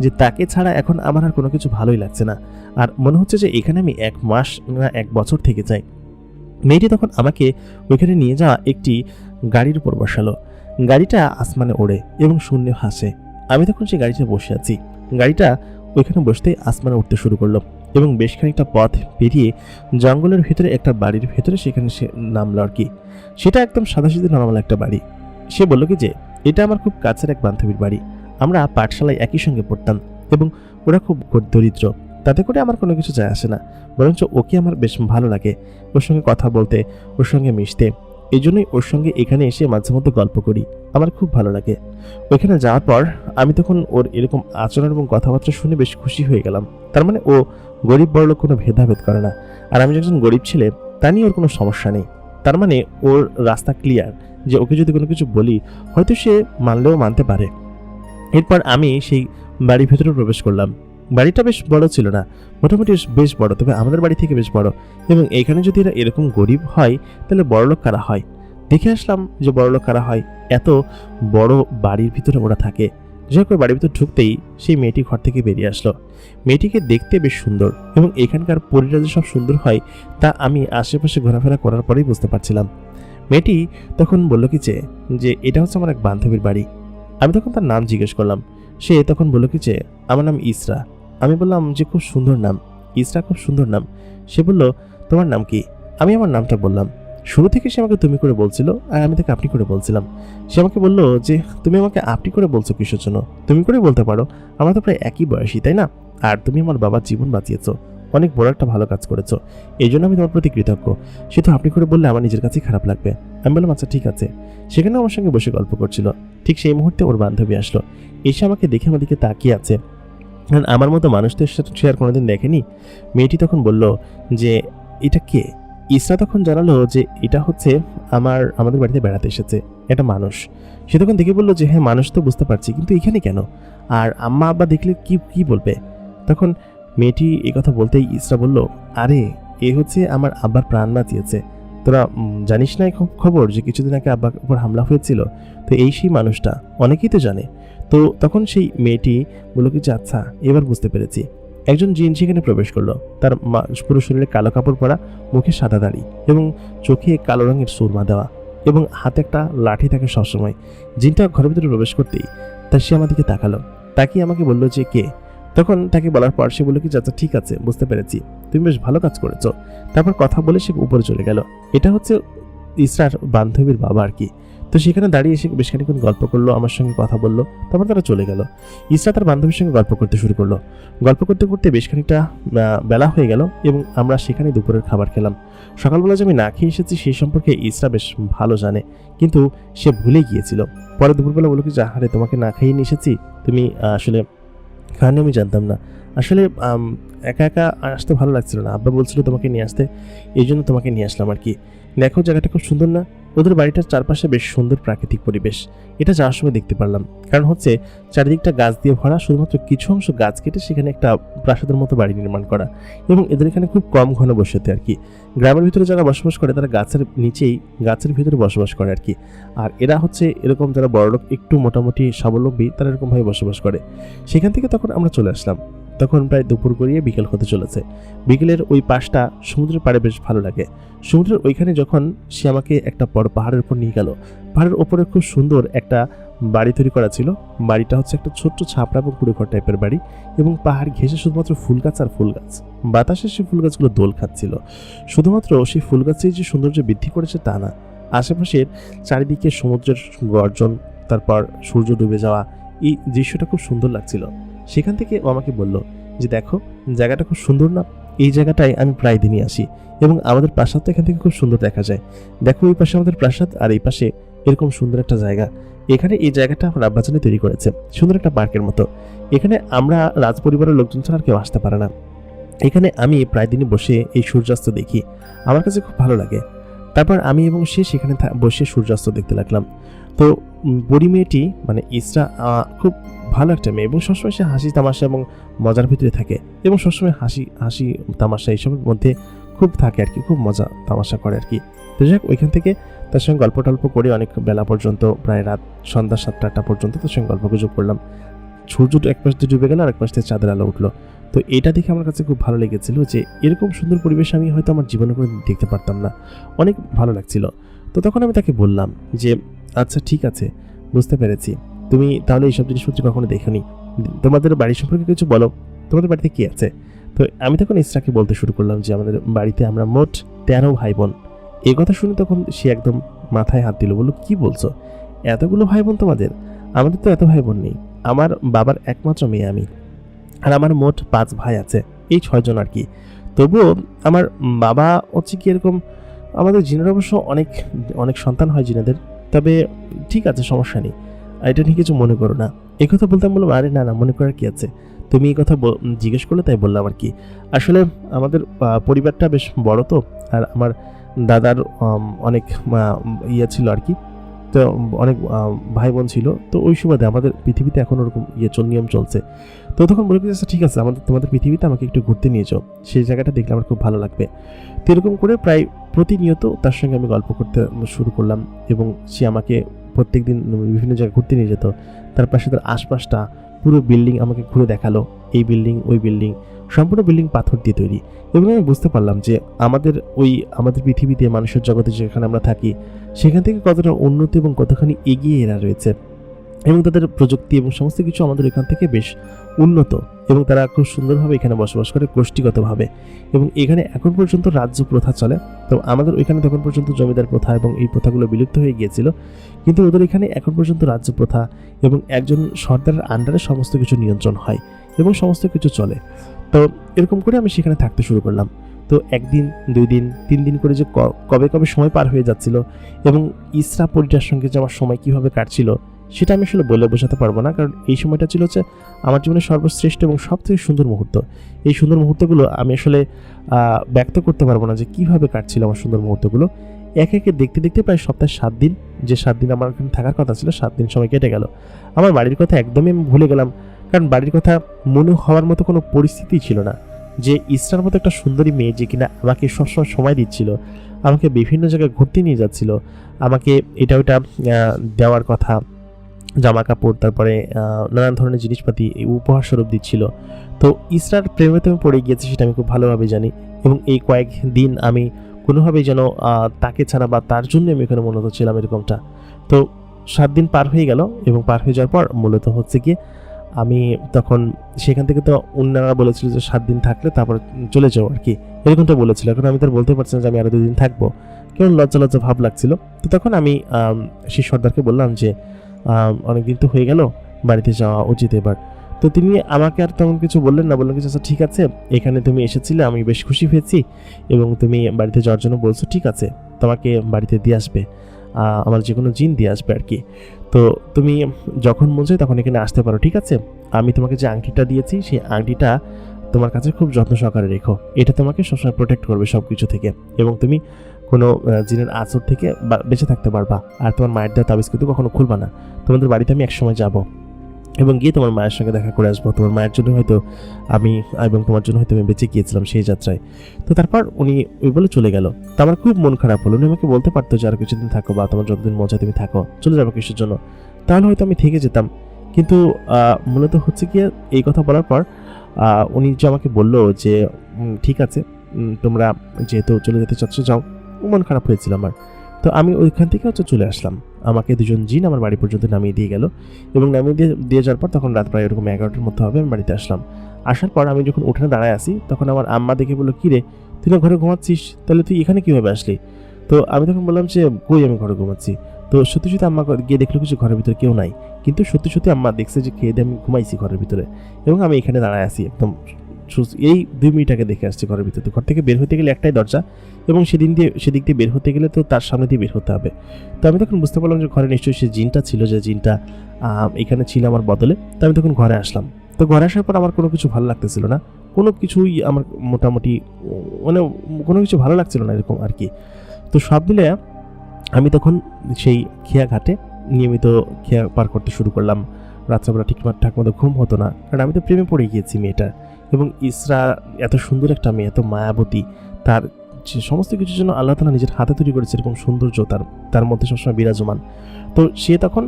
যে তাকে ছাড়া এখন আমার আর কোনো কিছু ভালোই লাগছে না। আর মনে হচ্ছে যে এখানে আমি 1 মাস না 1 বছর থেকে যাই। মেয়েটি তখন আমাকে ওইখানে নিয়ে যাওয়া একটি গাড়ির উপর বসালো। গাড়িটা আসমানে ওড়ে এবং শূন্যে হাসে। আমি তখন সেই গাড়িতে বসে আছি। গাড়িটা ওইখানে বসতেই আসমানে উঠতে শুরু করলো, এবং বেশ খানিকটা পথ পেরিয়ে জঙ্গলের ভেতরে একটা বাড়ির ভেতরে সেখানে সে নামলো আর কি। সেটা একদম সাদাসিধে নরমাল একটা বাড়ি। সে বলল কি যে এটা আমার খুব কাছের এক বান্ধবীর বাড়ি, আমরা পাঠশালায় একই সঙ্গে পড়তাম, এবং ওরা খুব দরিদ্র, তাতে করে আমার কোনো কিছু যায় আসে না, বরঞ্চ ওকে আমার বেশ ভালো লাগে, ওর সঙ্গে কথা বলতে, ওর সঙ্গে মিশতে। এই জন্যই ওর সঙ্গে এখানে এসে মাঝে মধ্যে গল্প করি, আমার খুব ভালো লাগে। ওইখানে যাওয়ার পর আমি তখন ওর এরকম আচরণ এবং কথাবার্তা শুনে বেশ খুশি হয়ে গেলাম। তার মানে ও গরিব বড়লোক কোনো ভেদাভেদ করে না, আর আমি একজন গরিব ছেলে, তা নিয়ে ওর কোনো সমস্যা নেই। তার মানে ওর রাস্তা ক্লিয়ার, যে ওকে যদি কোনো কিছু বলি হয়তো সে মানলেও মানতে পারে। এরপর আমি সেই বাড়ির ভেতরে প্রবেশ করলাম। বাড়িটা বেশ বড় ছিল না, মোটামুটি বেশ বড়, তবে আমাদের বাড়ি থেকে বেশ বড়। এবং এখানে যদি এরা এরকম গরিব হয় তাহলে বড়লোক কারা হয়। দেখে আসলাম যে বড়লোক কারা হয়, এত বড় বাড়ির ভিতরে ওরা থাকে। যাই হোক, বাড়ির ভিতরে ঢুকতেই সেই মেয়েটি ঘর থেকে বেরিয়ে আসলো। মেয়েটিকে দেখতে বেশ সুন্দর এবং এখানকার পরিরা যে সব সুন্দর হয় তা আমি আশেপাশে ঘোরাফেরা করার পরেই বুঝতে পারছিলাম। মেয়েটি তখন বলল কি যে এটা হচ্ছে আমার এক বান্ধবীর বাড়ি। আমি তখন তার নাম জিজ্ঞেস করলাম। সে তখন বলল কি যে আমার নাম ইসরা। আমি বললাম যে খুব সুন্দর নাম, ইসরা খুব সুন্দর নাম। সে বলল তোমার নাম কি? আমি আমার নামটা বললাম। শুরু থেকে সে আমাকে তুমি করে বলছিল আর আমি তাকে আপনি করে বলছিলাম। সে আমাকে বলল যে তুমি আমাকে আপনি করে বলছো কিসের জন্য? তুমি করে বলতে পারো, আমরা তো প্রায় একই বয়সী, তাই না? আর তুমি আমার বাবার জীবন বাঁচিয়েছো, অনেক বড় একটা ভালো কাজ করেছো, এই জন্য আমি তোমার প্রতি কৃতজ্ঞ। সে তো আপনি করে বললে আমার নিজের কাছেই খারাপ লাগবে। আমি বললাম আচ্ছা ঠিক আছে। সেখানে আমার সঙ্গে বসে গল্প করছিল। ঠিক সেই মুহূর্তে ওর বান্ধবী আসলো, এসে আমাকে দেখে আমার দিকে তাকিয়ে আছে, কারণ আমার মতো মানুষদের সাথে সে আর কোনোদিন দেখেনি। মেয়েটি তখন বলল যে এটা কে? ইসরা তখন জানালো যে এটা হচ্ছে আমাদের বাড়িতে বেড়াতে এসেছে একটা মানুষ। সে তখন দেখে বললো যে হ্যাঁ মানুষ তো বুঝতে পারছি, কিন্তু এখানে কেন? আর আম্মা আব্বা দেখলে কি কি বলবে? তখন মেয়েটি এই কথা বলতেই ইসরা বলল, আরে এ হচ্ছে আমার আব্বার প্রাণ বাঁচিয়েছে। তোরা জানিস না খবর যে কিছুদিন আগে আব্বার উপর হামলা হয়েছিল? তো এই সেই মানুষটা, অনেকেই তো জানে। তো তখন সেই মেয়েটি বলল কি যে আচ্ছা এবার বুঝতে পেরেছি। একজন জিন সেখানে প্রবেশ করলো। তার পুরো শরীরে কালো কাপড় পরা, মুখে সাদা দাড়ি এবং চোখে কালো রঙের সুরমা দেওয়া এবং হাতে একটা লাঠি থাকে সবসময়। জিনটা ঘরের ভিতরে প্রবেশ করতেই সে আমার দিকে তাকালো, তাকিয়ে আমাকে বললো যে কে। তখন তাকে বলার পর সে বললো কি আচ্ছা ঠিক আছে, বুঝতে পেরেছি, তুমি বেশ ভালো কাজ করেছো। তারপর কথা বলে সে উপরে চলে গেল। এটা হচ্ছে ইসরার বান্ধবীর বাবা আর কি। তো সেখানে দাঁড়িয়ে এসে বেশ খানিক্ষণ গল্প করলো, আমার সঙ্গে কথা বললো, তারপর তারা চলে গেল। ইসরা তার বান্ধবীর সঙ্গে গল্প করতে শুরু করলো। গল্প করতে করতে বেশ খানিকটা বেলা হয়ে গেল এবং আমরা সেখানে দুপুরের খাবার খেলাম। সকালবেলা যে আমি না খেয়ে এসেছি সেই সম্পর্কে ইসরা বেশ ভালো জানে, কিন্তু সে ভুলে গিয়েছিল। পরে দুপুরবেলা বললো কি যে আরে তোমাকে না খাইয়ে নিয়ে এসেছি, তুমি আসলে খাওয়ানি, আমি জানতাম না। আসলে একা একা আসতে ভালো লাগছিল না, আব্বা বলছিল তোমাকে নিয়ে আসতে, এই জন্য তোমাকে নিয়ে আসলাম আর কি। দেখো জায়গাটা খুব সুন্দর না? ওদের বাড়িটার চারপাশে বেশ সুন্দর প্রাকৃতিক পরিবেশ। এটা যাওয়ার সময় দেখতে পারলাম, কারণ হচ্ছে চারিদিকটা গাছ দিয়ে ভরা, শুধুমাত্র কিছু অংশ গাছ কেটে সেখানে একটা প্রাসাদের মতো বাড়ি নির্মাণ করা। এবং এদের এখানে খুব কম ঘন বসতি আর কি। গ্রামের ভিতরে যারা বসবাস করে তারা গাছের নিচেই, গাছের ভিতরে বসবাস করে আর কি। আর এরা হচ্ছে এরকম যারা বড়লোক, একটু মোটামুটি স্বাবলম্বী, তারা এরকমভাবে বসবাস করে। সেখান থেকে তখন আমরা চলে আসলাম। তখন প্রায় দুপুর গড়িয়ে বিকেল হতে চলেছে। বিকেলের ওই পাশটা সমুদ্রের পাড়ে বেশ ভালো লাগে। সমুদ্রের ওইখানে যখন সে আমাকে একটা বড় পাহাড়ের উপর নিয়ে গেল, পাহাড়ের ওপরে খুব সুন্দর একটা বাড়ি তৈরি করা ছিল। বাড়িটা হচ্ছে একটা ছোট্ট ছাপড়া এবং কুড়ে ঘর টাইপের বাড়ি, এবং পাহাড় ঘেঁষে শুধুমাত্র ফুল গাছ আর ফুল গাছ। বাতাসে সেই ফুল গাছগুলো দোল খাচ্ছিল। শুধুমাত্র সেই ফুল গাছেই যে সৌন্দর্য বৃদ্ধি করেছে তা না, আশেপাশের চারিদিকে সমুদ্রের গর্জন, তারপর সূর্য ডুবে যাওয়া, এই দৃশ্যটা খুব সুন্দর লাগছিল। সেখান থেকে ও আমাকে বলল যে দেখো জায়গাটা খুব সুন্দর না? এই জায়গাটায় আমি প্রায় দিনই আসি এবং আমাদের প্রাসাদটা এখান থেকে খুব সুন্দর দেখা যায়। দেখো এই পাশে আমাদের প্রাসাদ আর এই পাশে এরকম সুন্দর একটা জায়গা। এখানে এই জায়গাটা আমার আব্বাজানি তৈরি করেছে, সুন্দর একটা পার্কের মতো। এখানে আমরা রাজপরিবারের লোকজন ছাড়া আর কেউ আসতে পারে না। এখানে আমি প্রায় দিনই বসে এই সূর্যাস্ত দেখি, আমার কাছে খুব ভালো লাগে। তারপর আমি এবং সে সেখানে বসে সূর্যাস্ত দেখতে লাগলাম। তো বুড়ি মেয়েটি মানে ইসরা খুব ভালো একটা মেয়ে, এবং সবসময় সে হাসি তামাশা এবং মজার ভিতরে থাকে, এবং সবসময় হাসি তামাশা এইসবের মধ্যে খুব থাকে আর কি, খুব মজা তামাশা করে আর কি। তো যাক, ওইখান থেকে তার সঙ্গে গল্প টল্প করে অনেক বেলা পর্যন্ত, প্রায় রাত সন্ধ্যা 7টা পর্যন্ত তার সঙ্গে গল্প গুজব করলাম। সূর্য এক পাশ দিয়ে ডুবে গেল আর এক পাশ থেকে চাঁদের আলো উঠলো। তো এটা দেখে আমার কাছে খুব ভালো লেগেছিল যে এরকম সুন্দর পরিবেশ আমি হয়তো আমার জীবনে করে দেখতে পারতাম না, অনেক ভালো লাগছিল। তো তখন আমি তাকে বললাম যে আচ্ছা ঠিক আছে, বুঝতে পেরেছি, তুমি তাহলে এইসব জিনিসপত্র কখনো দেখোনি, তোমাদের বাড়ির সম্পর্কে কিছু বলো, তোমাদের বাড়িতে কি আছে? তো আমি তখন ইসরাকে বলতে শুরু করলাম যে আমাদের বাড়িতে আমরা মোট 13 ভাই বোন। এই কথা শুনে তখন সে একদম মাথায় হাত দিল, বললো কি বলছো, এতগুলো ভাই বোন তোমাদের? আমাদের তো এত ভাই বোন নেই, আমার বাবার একমাত্র মেয়ে আমি, আর আমার মোট 5 ভাই আছে, এই 6 জন আর কি। তবুও আমার বাবা হচ্ছে কি এরকম, আমাদের জিনের অবশ্য অনেক অনেক সন্তান হয় জিনেদের, তবে ঠিক আছে সমস্যা নেই, এটা নিয়ে কিছু মনে করো না। এই কথা বলতাম, বললাম আরে না না, মনে করার কি আছে, তুমি এই কথা জিজ্ঞেস করলে তাই বললাম আর কি। আসলে আমাদের পরিবারটা বেশ বড় তো, আর আমার দাদার অনেক ইয়ে ছিল আর কি, তো অনেক ভাই বোন ছিল। তো ওই সুবাদে আমাদের পৃথিবীতে এখন ওরকম নিয়ম চলছে। তো তখন বলে আচ্ছা ঠিক আছে, তোমাদের পৃথিবীতে আমাকে একটু ঘুরতে নিয়ে যাও, সেই জায়গাটা দেখলে আমার খুব ভালো লাগবে। তো এরকম করে প্রায় প্রতিনিয়ত তার সঙ্গে আমি গল্প করতে শুরু করলাম, এবং সে আমাকে প্রত্যেকদিন বিভিন্ন জায়গায় ঘুরতে নিয়ে যেত। তার পাশে তার আশপাশটা পুরো বিল্ডিং আমাকে ঘুরে দেখালো, এই বিল্ডিং ওই বিল্ডিং, সম্পূর্ণ বিল্ডিং পাথর দিয়ে তৈরি। এবং আমি বুঝতে পারলাম যে আমাদের পৃথিবীতে, মানুষের জগতে যেখানে আমরা থাকি, সেখান থেকে কতটা উন্নতি এবং কতখানি এগিয়ে এরা রয়েছে, এবং তাদের প্রযুক্তি এবং সমস্ত কিছু আমাদের এখান থেকে বেশ উন্নত, এবং তারা খুব সুন্দরভাবে এখানে বসবাস করে গোষ্ঠীগতভাবে। এবং এখানে এখন পর্যন্ত রাজ্য প্রথা চলে। তো আমাদের ওইখানে তখন পর্যন্ত জমিদার প্রথা এবং এই প্রথাগুলো বিলুপ্ত হয়ে গিয়েছিল, কিন্তু ওদের এখানে এখন পর্যন্ত রাজ্য প্রথা এবং একজন সর্দারের আন্ডারে সমস্ত কিছু নিয়ন্ত্রণ হয় এবং সমস্ত কিছু চলে। তো এরকম করে আমি সেখানে থাকতে শুরু করলাম। তো একদিন, 2 দিন, 3 দিন করে যে কবে কবে সময় পার হয়ে যাচ্ছিল, এবং ইসরা পরিটার সঙ্গে যে আমার সময় কীভাবে কাটছিল সেটা আমি আসলে বলে বোঝাতে পারবো না, কারণ এই সময়টা ছিল হচ্ছে আমার জীবনের সর্বশ্রেষ্ঠ এবং সবথেকে সুন্দর মুহূর্ত। এই সুন্দর মুহূর্তগুলো আমি আসলে ব্যক্ত করতে পারবো না যে কীভাবে কাটছিল আমার সুন্দর মুহূর্তগুলো। একে একে দেখতে দেখতে প্রায় সপ্তাহে 7 দিন, যে 7 দিন আমার এখানে থাকার কথা ছিল, 7 দিন সময় কেটে গেল। আমার বাড়ির কথা একদমই আমি ভুলে গেলাম, কারণ বাড়ির কথা মনে হওয়ার মতো কোনো পরিস্থিতি ছিল না। যে ইসরার মতো একটা সুন্দরী মেয়ে, যে কিনা আমাকে সবসময় সময় দিচ্ছিল, আমাকে বিভিন্ন জায়গায় ঘুরতে নিয়ে যাচ্ছিল, আমাকে এটা ওটা দেওয়ার কথা, জামা কাপড়, তারপরে নানান ধরনের জিনিসপাতি উপহার স্বরূপ দিচ্ছিল। তো ইসরার প্রেমে আমি পড়ে গিয়েছি, সেটা আমি খুব ভালোভাবে জানি। এবং এই কয়েক দিন আমি কোনোভাবেই যেন তাকে ছাড়া বা তার জন্য আমি এখানে মূলত ছিলাম, এরকমটা। তো 7 দিন পার হয়ে গেল, এবং পার হয়ে যাওয়ার পর মূলত হচ্ছে কি, আমি তখন সেখান থেকে তো অন্যরা বলেছিল যে 7 দিন থাকলে তারপর চলে যাও আর কি, এরকমটা বলেছিল। এখন আমি তার বলতে পারছি না যে আমি আরও 2 দিন থাকবো, কেমন লজ্জা লজ্জা ভাব লাগছিল। তো তখন আমি সেই সর্দারকে বললাম যে অনেকদিন তো হয়ে গেল, বাড়িতে যাওয়া উচিত এবার। তো তিনি আমাকে আর তেমন কিছু বললেন না, বললেন কিছু আচ্ছা ঠিক আছে, এখানে তুমি এসেছিলে, আমি বেশ খুশি হয়েছি, এবং তুমি বাড়িতে যাওয়ার জন্য বলছো, ঠিক আছে, তোমাকে বাড়িতে দিয়ে আসবে, আমার যে কোনো জিন দিয়ে আসবে আর কি। তো তুমি যখন মন চায় তখন এখানে আসতে পারো, ঠিক আছে? আমি তোমাকে যে আংটিটা দিয়েছি, সেই আংটিটা তোমার কাছে খুব যত্ন সহকারে রেখো, এটা তোমাকে সবসময় প্রোটেক্ট করবে সব কিছু থেকে, এবং তুমি কোনো জিনের আঁচড় থেকে বেঁচে থাকতে পারবা। আর তোমার মায়ের দেওয়া তাবিজ কিন্তু কখনো খুলবা না। তোমাদের বাড়িতে আমি একসময় যাব, এবং গিয়ে তোমার মায়ের সঙ্গে দেখা করে আসবো। তোমার মায়ের জন্য হয়তো আমি, এবং তোমার জন্য হয়তো আমি বেঁচে গিয়েছিলাম সেই যাত্রায়। তো তারপর উনি ওই বলে চলে গেল। তো আমার খুব মন খারাপ হলো। উনি আমাকে বলতে পারতো যে আর কিছুদিন থাকো, বা তোমার যতদিন মজা তুমি থাকো, চলে যাবো কিসের জন্য, তাহলে হয়তো আমি থেকে যেতাম। কিন্তু মূলত হচ্ছে কি, এই কথা বলার পর উনি যে আমাকে বললো যে ঠিক আছে, তোমরা যেহেতু চলে যেতে চাচ্ছ যাও, মন খারাপ হয়েছিল আমার। তো আমি ওইখান থেকে হচ্ছে চলে আসলাম। আমাকে 2জন জিন আমার বাড়ি পর্যন্ত নামিয়ে দিয়ে গেল, এবং নামিয়ে দিয়ে যাওয়ার পর তখন রাত প্রায় এরকম 11টার মধ্যে হবে, আমি বাড়িতে আসলাম। আসার পর আমি যখন উঠোনে দাঁড়ায় আসি, তখন আমার আম্মা দেখে বললো, কী রে, তুই না ঘরে ঘুমাচ্ছিস, তাহলে তুই এখানে কীভাবে আসলি? তো আমি তখন বললাম যে কই, আমি ঘরে ঘুমাচ্ছি। তো সত্যি সত্যি আম্মা গিয়ে দেখলো কিছু ঘরের ভিতরে কেউ নাই, কিন্তু সত্যি সত্যি আম্মা দেখছে যে খেয়ে দিয়ে আমি ঘুমাইছি ঘরের ভিতরে, এবং আমি এখানে দাঁড়ায় আসি একদম। এই 2 মিনিট আগে দেখে আসছি ঘরের ভিতরে। ঘর থেকে বের হতে গেলে একটাই দরজা, এবং সেদিক দিয়ে বের হতে গেলে তো তার সামনে দিয়ে বের হতে হবে। তো আমি তখন বুঝতে পারলাম যে ঘরে নিশ্চয়ই সে জিনটা ছিল, যে জিনটা এখানে ছিল আমার বদলে। তো আমি তখন ঘরে আসলাম। তো ঘরে আসার পর আমার কোনো কিছু ভালো লাগতেছিল না, কোনো কিছুই আমার মোটামুটি, মানে কোনো কিছু ভালো লাগছিল না এরকম আর কি। তো সব মিলে আমি তখন সেই খেয়া ঘাটে নিয়মিত খেয়া পার করতে শুরু করলাম। রাত্রেবেলা ঠিকঠাক মতো ঘুম হতো না, কারণ আমি তো প্রেমে পড়ে গিয়েছি মেয়েটার। এবং ইসরা এত সুন্দর একটা মেয়ে, এত মায়াবতী, তার সমস্ত কিছুর জন্য আল্লাহ তাআলা নিজের হাতে তৈরি করেছে এরকম সৌন্দর্য তার মধ্যে সবসময় বিরাজমান। তো সে তখন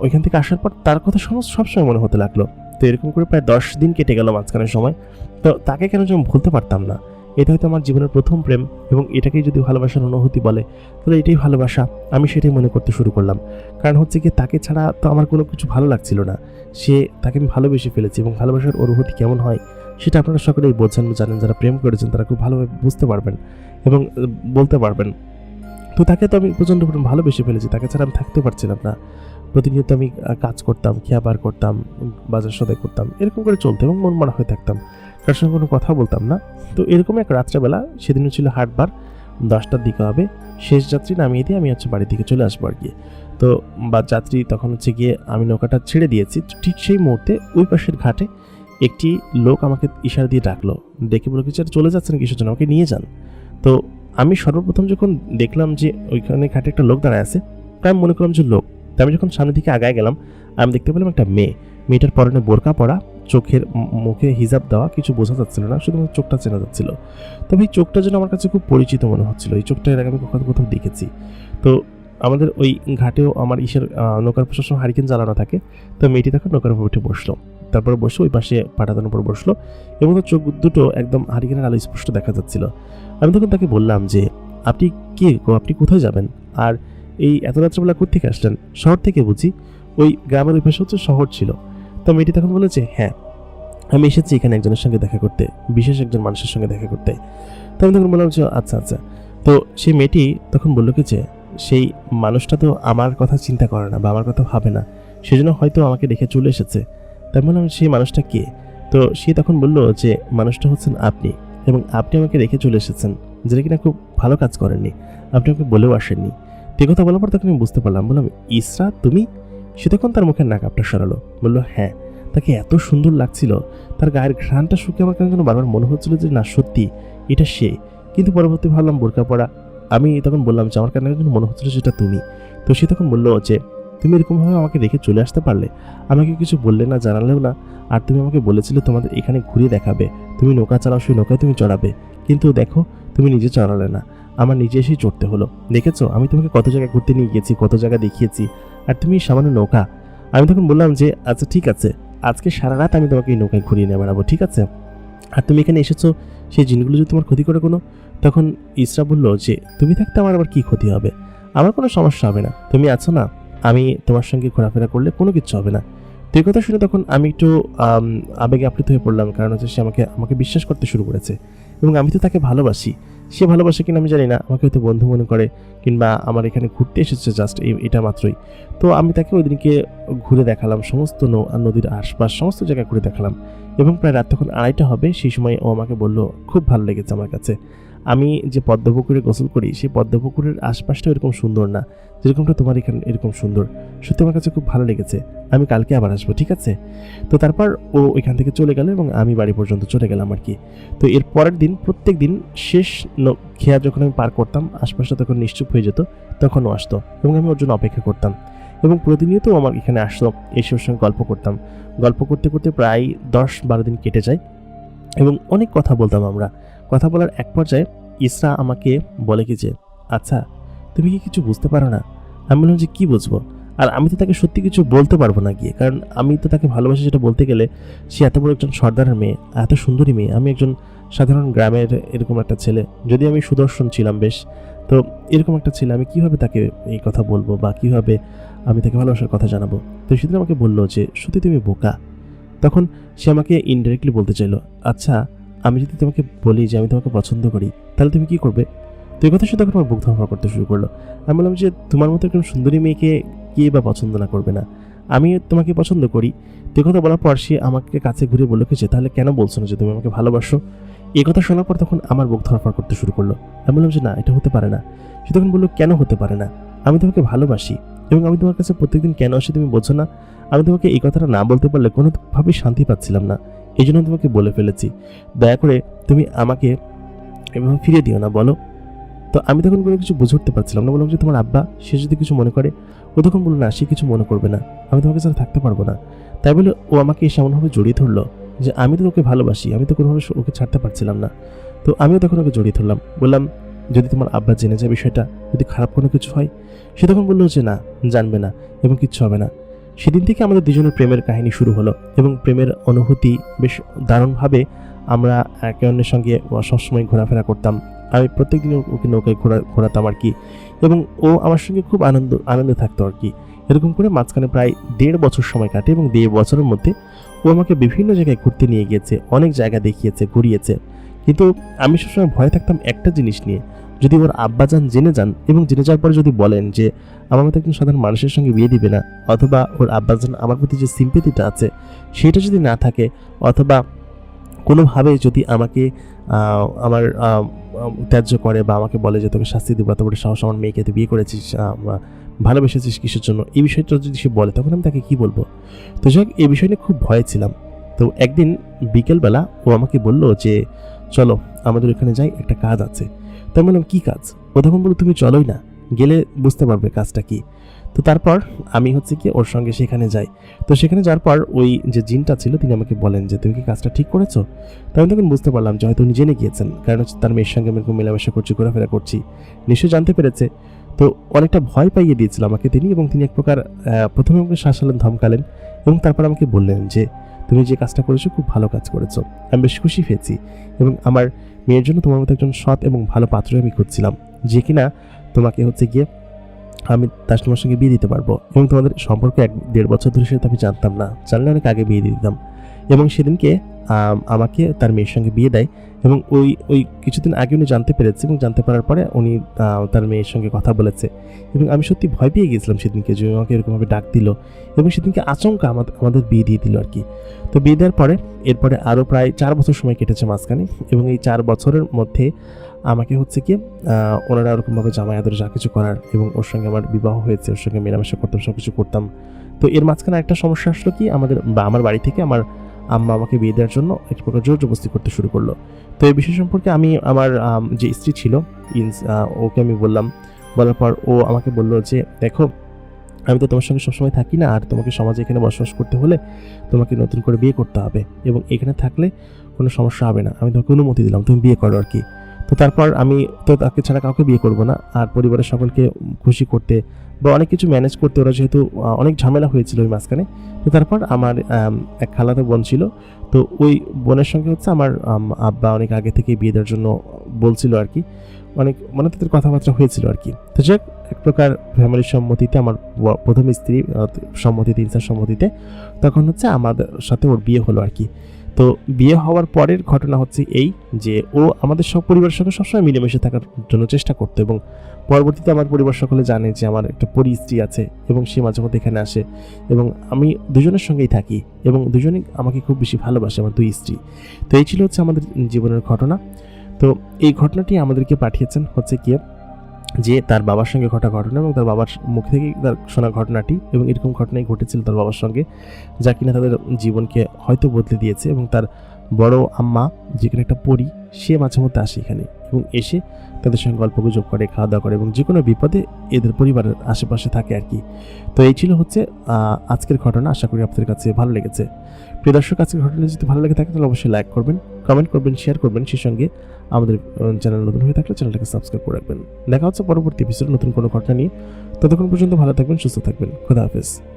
ওইখান থেকে আসার পর তার কথা সবসময় মনে হতে লাগলো। তো এরকম করে প্রায় 10 দিন কেটে গেল মাঝখানের সময়। তো তাকে কেন যেন ভুলতে পারতাম না। এটা হয়তো আমার জীবনের প্রথম প্রেম, এবং এটাকেই যদি ভালোবাসার অনুভূতি বলে তাহলে এটাই ভালোবাসা, আমি সেটাই মনে করতে শুরু করলাম। কারণ হচ্ছে কি, তাকে ছাড়া তো আমার কোনো কিছু ভালো লাগছিল না। তাকে আমি ভালোবেসে ফেলেছি, এবং ভালোবাসার অনুভূতি কেমন হয় সেটা আপনারা সকলেই বোঝেন, জানেন। যারা প্রেম করেছেন তারা খুব ভালোভাবে বুঝতে পারবেন এবং বলতে পারবেন। তো তাকে তো আমি প্রচণ্ড ভালোবেসে ফেলেছি, তাকে ছাড়া আমি থাকতে পারছিলাম না। প্রতিনিয়ত আমি কাজ করতাম, খেয়াবার করতাম, বাজার সদাই করতাম, এরকম করে চলতে, এবং মন মানা হয়ে থাকতাম, কার সঙ্গে কোনো কথা বলতাম না। তো এরকম এক রাত্রেবেলা, সেদিনও ছিল হাটবার, 10টার দিকে হবে, শেষ যাত্রী নামিয়ে দিয়ে আমি হচ্ছে বাড়ির দিকে চলে আসবো আর কি। তো যাত্রী তখন হচ্ছে গিয়ে আমি নৌকাটা ছেড়ে দিয়েছি। ঠিক সেই মুহূর্তে ওই পাশের ঘাটে একটি লোক আমাকে ইশারা দিয়ে ডাকলো, ডেকে বলে কিছু চলে যাচ্ছেন কিসের জন্য, আমাকে নিয়ে যান। তো আমি সর্বপ্রথম যখন দেখলাম যে ওইখানে ঘাটে একটা লোক দাঁড়ায় আছে, প্রায় মনে করলাম যে লোক। তো আমি যখন সামনের দিকে আগায় গেলাম, আমি দেখতে পেলাম একটা মেয়েটার পরনে বোরকা পরা, চোখের মুখে হিজাব দেওয়া, কিছু বোঝা যাচ্ছিল না, শুধুমাত্র চোখটা চেনা যাচ্ছিল। তবে এই চোখটা যেন আমার কাছে খুব পরিচিত মনে হচ্ছিল, এই চোখটা এর আগে আমি কোথাও কোথাও দেখেছি। তো আমাদের ওই ঘাটেও আমার নৌকার পাশে সবসময় হারিকেন জ্বালানো থাকে। তো মেয়েটি তখন নৌকার উপর উঠে বসলো, তারপরে বসে ওই পাশে পাটাতনের উপর বসলো এবং তার চোখ দুটো একদম হারিকেনের আলো স্পষ্ট দেখা যাচ্ছিল। আমি তখন তাকে বললাম যে, আপনি কে গো, আপনি কোথায় যাবেন, আর এই এত রাত্রেবেলা কোত্থেকে আসলেন, শহর থেকে বুঝি? ওই গ্রামের ওই পাশে হচ্ছে শহর ছিল। তো মেয়েটি তখন বলেছে, হ্যাঁ আমি এসেছি এখানে একজনের সঙ্গে দেখা করতে, বিশেষ একজন মানুষের সঙ্গে দেখা করতে। তো আমি তখন বললাম যে আচ্ছা আচ্ছা। তো সেই মেয়েটি তখন বললো কি যে, সেই মানুষটা তো আমার কথা চিন্তা করে না বা আমার কথা ভাবে না, সেজন্য হয়তো আমাকে দেখে চলে এসেছে। তাই বললাম সেই মানুষটা কে? তো সে তখন বলল যে, মানুষটা হচ্ছেন আপনি, এবং আপনি আমাকে রেখে চলে এসেছেন, যেটা কিনা খুব ভালো কাজ করেননি, আপনি আমাকে বলেও আসেননি। তো কথা বলার পর তখন আমি বুঝতে পারলাম, বললাম ইসরা তুমি? সে তখন তার মুখের নাকাপটা সরালো, বললো হ্যাঁ। তাকে এত সুন্দর লাগছিল, তার গায়ের ঘ্রাণটা শুকে আমার কেন বারবার মনে হচ্ছিল যে না সত্যি এটা সে। কিন্তু পরবর্তী ভাবলাম বোরকা পরা। আমি তখন বললাম যে আমার কেন মনে হচ্ছিল সেটা তুমি। তো সে তখন বললো যে, তুমি এরকমভাবে আমাকে রেখে চলে আসতে পারলে, আমাকে কিছু বললে না, জানালেও না, আর তুমি আমাকে বলেছিলে তোমাদের এখানে ঘুরিয়ে দেখাবে, তুমি নৌকা চালাও, সেই নৌকায় তুমি চড়াবে, কিন্তু দেখো তুমি নিজে চড়ালে না, আমার নিজে এসেই চড়তে হলো। দেখেছো আমি তোমাকে কত জায়গায় ঘুরতে নিয়ে গিয়েছি, কত জায়গা দেখিয়েছি, আর তুমি সামান্য নৌকা। আমি তখন বললাম যে আচ্ছা ঠিক আছে, আজকে সারা রাত আমি তোমাকে এই নৌকায় ঘুরিয়ে নিয়ে বেড়াবো, ঠিক আছে? আর তুমি এখানে এসেছো সেই জিনিসগুলো যদি তোমার ক্ষতি করে কোনো। তখন ইসরা বলল যে, তুমি থাকতে আমার আবার কি ক্ষতি হবে, আমার কোনো সমস্যা হবে না, তুমি আছো না, আমি তোমার সঙ্গে ঘোরাফেরা করলে কোনো কিছু হবে না। তো এই কথা শুনে তখন আমি একটু আবেগে আপ্লুত হয়ে পড়লাম, কারণ হচ্ছে সে আমাকে বিশ্বাস করতে শুরু করেছে, এবং আমি তো তাকে ভালোবাসি। সে ভালোবাসে কিনা আমি জানি না, আমাকে হয়তো বন্ধু মনে করে, কিংবা আমার এখানে ঘুরতে এসেছে জাস্ট এটা মাত্রই। তো আমি তাকে ওই দিনকে ঘুরে দেখালাম, সমস্ত নদীর আশপাশ সমস্ত জায়গায় ঘুরে দেখালাম, এবং প্রায় রাত তখন 2:30 হবে। সেই সময় ও আমাকে বলল, খুব ভালো লেগেছে আমার কাছে, আমি যে পদ্মপুকুরে গোসল করি সেই পদ্মপুকুরের আশপাশটা এরকম সুন্দর না, যেরকমটা তোমার এখানে এরকম সুন্দর, সত্যি আমার কাছে খুব ভালো লেগেছে, আমি কালকে আবার আসবো, ঠিক আছে? তো তারপর ও এখান থেকে চলে গেল এবং আমি বাড়ি পর্যন্ত চলে গেলাম আর কি। তো এর পরের দিন প্রত্যেক দিন শেষ খেয়া যখন আমি পার করতাম, আশপাশটা তখন নিশ্চুপ হয়ে যেত, তখন ও আসতো এবং আমি ওর জন্য অপেক্ষা করতাম, এবং প্রতিনিয়ত আমার এখানে আসতো, এসে ওর সঙ্গে গল্প করতাম। গল্প করতে করতে প্রায় 10-12 দিন কেটে যায় এবং অনেক কথা বলতাম আমরা। কথা বলার এক পর্যায়ে ইসরা আমাকে বলে কি যে, আচ্ছা তুমি কি কিছু বুঝতে পারো না? আমি বললাম যে, কি বুঝবো? আর আমি তো তাকে সত্যি কিছু বলতে পারবো না গিয়ে, কারণ আমি তো তাকে ভালোবাসি সেটা বলতে গেলে সে এত বড় একজন সর্দারের মেয়ে, এত সুন্দরী মেয়ে, আমি একজন সাধারণ গ্রামের এরকম একটা ছেলে, যদি আমি সুদর্শন ছিলাম বেশ, তো এরকম একটা ছেলে আমি কিভাবে তাকে এই কথা বলবো বা কিভাবে আমি তাকে ভালোবাসার কথা জানাবো? তো সেদিন আমাকে বললো যে, সত্যি তুমি বোকা। তখন সে আমাকে ইনডাইরেক্টলি বলতে চাইলো, আচ্ছা আমি যদি তোমাকে বলি যে আমি তোমাকে পছন্দ করি, তাহলে তুমি কি করবে? তো এই কথা শুনে তখন আমার বুক ধরফর করতে শুরু করলো। আমি বললাম যে, তোমার মতো একজন সুন্দরী মেয়েকে কে বা পছন্দ না করবে না, আমি তোমাকে পছন্দ করি। তো এই কথা বলার পর সে আমাকে কাছে ঘুরে বললো যে, তাহলে কেন বলছো না যে তুমি আমাকে ভালোবাসো? এই কথা শোনার পর তখন আমার বুক ধরফর করতে শুরু করলো। আমি বললাম যে, না এটা হতে পারে না। সে তখন বললো, কেন হতে পারে না? আমি তোমাকে ভালোবাসি এবং আমি তোমার কাছে প্রত্যেকদিন কেন আসি তুমি বোঝো না? আমি তোমাকে এই কথাটা না বলতে পারলে কোনোভাবেই শান্তি পাচ্ছিলাম না, এই জন্য তোমাকে বলে ফেলেছি। দয়া করে তুমি আমাকে এভাবে ফিরিয়ে দিও না, বলো। তো আমি তখন কোনো কিছু বুঝে উঠতে পারছিলাম না। বললাম যে, তোমার আব্বা সে যদি কিছু মনে করে? ও তখন বললো, না সে কিছু মনে করবে না, আমি তোমাকে ছাড়া থাকতে পারবো না। তাই বলে ও আমাকে এমনভাবে জড়িয়ে ধরলো যে আমি তো ওকে ভালোবাসি, আমি তো কোনোভাবে ওকে ছাড়তে পারছিলাম না। তো আমিও তখন ওকে জড়িয়ে ধরলাম, বললাম, যদি তোমার আব্বা জেনে যায় বিষয়টা, যদি খারাপ কোনো কিছু হয়? সে তখন বললো যে, না জানবে না এবং কিচ্ছু হবে না। সেদিন থেকে আমাদের দুজনের প্রেমের কাহিনী শুরু হলো এবং প্রেমের অনুভূতি বেশ দারুণভাবে আমরা একে অন্যের সঙ্গে সবসময় ঘোরাফেরা করতাম। আমি প্রত্যেকদিন ওকে নৌকায় ঘোরাতাম আর কি, এবং ও আমার সঙ্গে খুব আনন্দে থাকতো আর কি। এরকম করে মাঝখানে প্রায় 1.5 বছর সময় কাটে এবং 1.5 বছরের মধ্যে ও আমাকে বিভিন্ন জায়গায় ঘুরতে নিয়ে গিয়েছে, অনেক জায়গা দেখিয়েছে, ঘুরিয়েছে। কিন্তু আমি সবসময় ভয় থাকতাম একটা জিনিস নিয়ে, যদি ওর আব্বাজান জেনে যান এবং জেনে যাওয়ার পরে যদি বলেন যে আমার মতো একজন সাধারণ মানুষের সঙ্গে বিয়ে দিবে না, অথবা ওর আব্বাজান আমার প্রতি যে সিম্পেথিটা আছে সেটা যদি না থাকে, অথবা কোনোভাবে যদি আমাকে আমার ত্যায্য করে বা আমাকে বলে যে তোকে শাস্তি দেবো, তারপরে সাহস, আমার মেয়েকে তুই বিয়ে করেছিস, ভালোবেসেছিস কিসের জন্য, এই বিষয়টা যদি সে বলে তখন আমি তাকে কি বলবো? তো যাই হোক, এই বিষয় নিয়ে খুব ভয় ছিলাম। তো একদিন বিকেলবেলা ও আমাকে বলল যে, চলো আমাদের এখানে যাই, একটা কাজ আছে। তো আমি বললাম, কী কাজ? ও তখন বললো, তুমি চলোই না, গেলে বুঝতে পারবে কাজটা কি। তো তারপর আমি হচ্ছে কি ওর সঙ্গে সেখানে যাই। তো সেখানে যাওয়ার পর ওই যে জিনটা ছিল তিনি আমাকে বলেন যে তুমি কি কাজটা ঠিক করেছো। তো আমি তখন বুঝতে পারলাম যে হয়তো উনি জেনে গিয়েছেন, কারণ হচ্ছে তার মেয়ের সঙ্গে আমি এরকম মেলামেশা করছি, ঘোরাফেরা করছি, নিশ্চয়ই জানতে পেরেছে। তো অনেকটা ভয় পাইয়ে দিয়েছিল আমাকে তিনি, এবং তিনি এক প্রকার প্রথমে আমাকে শাসালেন, ধমকালেন, এবং তারপর আমাকে বললেন যে তুমি যে কাজটা করেছো খুব ভালো কাজ করেছো, আমি বেশ খুশি হয়েছি, এবং আমার মেয়ের জন্য তোমার মতো একজন সৎ এবং ভালো পাত্র আমি খুঁজছিলাম, যে কিনা তোমাকে হচ্ছে গিয়ে আমি তার তোমার সঙ্গে বিয়ে দিতে পারবো, এবং তোমাদের সম্পর্ক 1-1.5 বছর ধরে সেটা আমি জানতাম না, জানলে অনেক আগে বিয়ে দিয়ে দিতাম। এবং সেদিনকে আমাকে তার মেয়ের সঙ্গে বিয়ে দেয়, এবং ওই কিছুদিন আগে উনি জানতে পেরেছে, এবং জানতে পারার পরে উনি তার মেয়ের সঙ্গে কথা বলেছে, এবং আমি সত্যি ভয় পেয়ে গেছিলাম সেদিনকে যে আমাকে এরকমভাবে ডাক দিল, এবং সেদিনকে আচমকা আমাদের বিয়ে দিয়ে দিল আর কি। তো বিয়ে দেওয়ার পরে এরপরে আরও প্রায় 4 বছর সময় কেটেছে মাঝখানে, এবং এই 4 বছরের মধ্যে আমাকে হচ্ছে কি ওনারা ওরকমভাবে জামাই আদর যা কিছু করার, এবং ওর সঙ্গে আমার বিবাহ হয়েছে, ওর সঙ্গে মেলামেশা করতাম, সব কিছু করতাম। তো এর মাঝখানে একটা সমস্যা আসলো কি, আমার বাড়ি থেকে আমার আম্মা আমাকে বিয়ে দেওয়ার জন্য এক প্রকার জোর জবরদস্তি করতে শুরু করলো। তো এই বিষয় সম্পর্কে আমি আমার যে স্ত্রী ছিল ওকে আমি বললাম, বলার পর ও আমাকে বললো যে দেখো, আমি তো তোমার সঙ্গে সবসময় থাকি না, আর তোমাকে সমাজে এখানে বসবাস করতে হলে তোমাকে নতুন করে বিয়ে করতে হবে, এবং এখানে থাকলে কোনো সমস্যা হবে না, আমি তোমাকে অনুমতি দিলাম, তুমি বিয়ে করো আর কি। তো তারপর আমি তো তাকে ছাড়া কাউকে বিয়ে করব না, আর পরিবারের সকলকে খুশি করতে বা অনেক কিছু ম্যানেজ করতে, ওরা যেহেতু অনেক ঝামেলা হয়েছিল ওই মাঝখানে। তো তারপর আমার এক খালাতো বোন ছিল, তো ওই বোনের সঙ্গে হচ্ছে আমার আব্বা অনেক আগে থেকে বিয়ে দেওয়ার জন্য বলছিল আর কি, অনেক মানে তাদের কথাবার্তা হয়েছিল আর কি। তো যাক, এক প্রকার ফ্যামিলির সম্মতিতে আমার প্রথম স্ত্রী সম্মতিতে, ইনসার সম্মতিতে তখন হচ্ছে আমাদের সাথে ওর বিয়ে হলো আর কি। তো বিয়ে হওয়ার পরের ঘটনা হচ্ছে এই যে ও আমাদের সব পরিবারের সঙ্গে সবসময় মিলেমিশে থাকার জন্য চেষ্টা করতো, এবং পরবর্তীতে আমার পরিবার সকলে জানে যে আমার একটা পরি স্ত্রী আছে, এবং সে মাঝে মধ্যে এখানে আসে, এবং আমি দুজনের সঙ্গেই থাকি, এবং দুজনেই আমাকে খুব বেশি ভালোবাসে, আমার 2 স্ত্রী। তো এই ছিল হচ্ছে আমাদের জীবনের ঘটনা। তো এই ঘটনাটি আমাদেরকে পাঠিয়েছেন হচ্ছে কি যে তার বাবার সঙ্গে ঘটা ঘটনা, এবং তার বাবার মুখ থেকেই তার শোনা ঘটনাটি, এবং এরকম ঘটনাই ঘটেছিল তার বাবার সঙ্গে, যা কিনা তাদের জীবনকে হয়তো বদলে দিয়েছে। এবং তার বড় আম্মা, যেখানে একটা পরী, সে মাঝে মধ্যে আসে এখানে, এবং এসে তাদের সঙ্গে গল্প গুজব করে, খাওয়া দাওয়া করে, এবং যে কোনো বিপদে এদের পরিবারের আশেপাশে থাকে আর কি। তো এই ছিল হচ্ছে আজকের ঘটনা। আশা করি আপনাদের কাছে ভালো লেগেছে। প্রিয় দর্শক, আজকের ঘটনা যদি ভালো লেগে থাকে তাহলে অবশ্যই লাইক করবেন, কমেন্ট করবেন, শেয়ার করবেন, সেই সঙ্গে আমাদের চ্যানেল নতুন হয়ে থাকলে চ্যানেলটাকে সাবস্ক্রাইব করে রাখবেন। দেখা হচ্ছে পরবর্তী এপিসোডে নতুন কোনো ঘটনা নিয়ে। ততক্ষণ পর্যন্ত ভালো থাকবেন, সুস্থ থাকবেন। খোদা হাফেজ।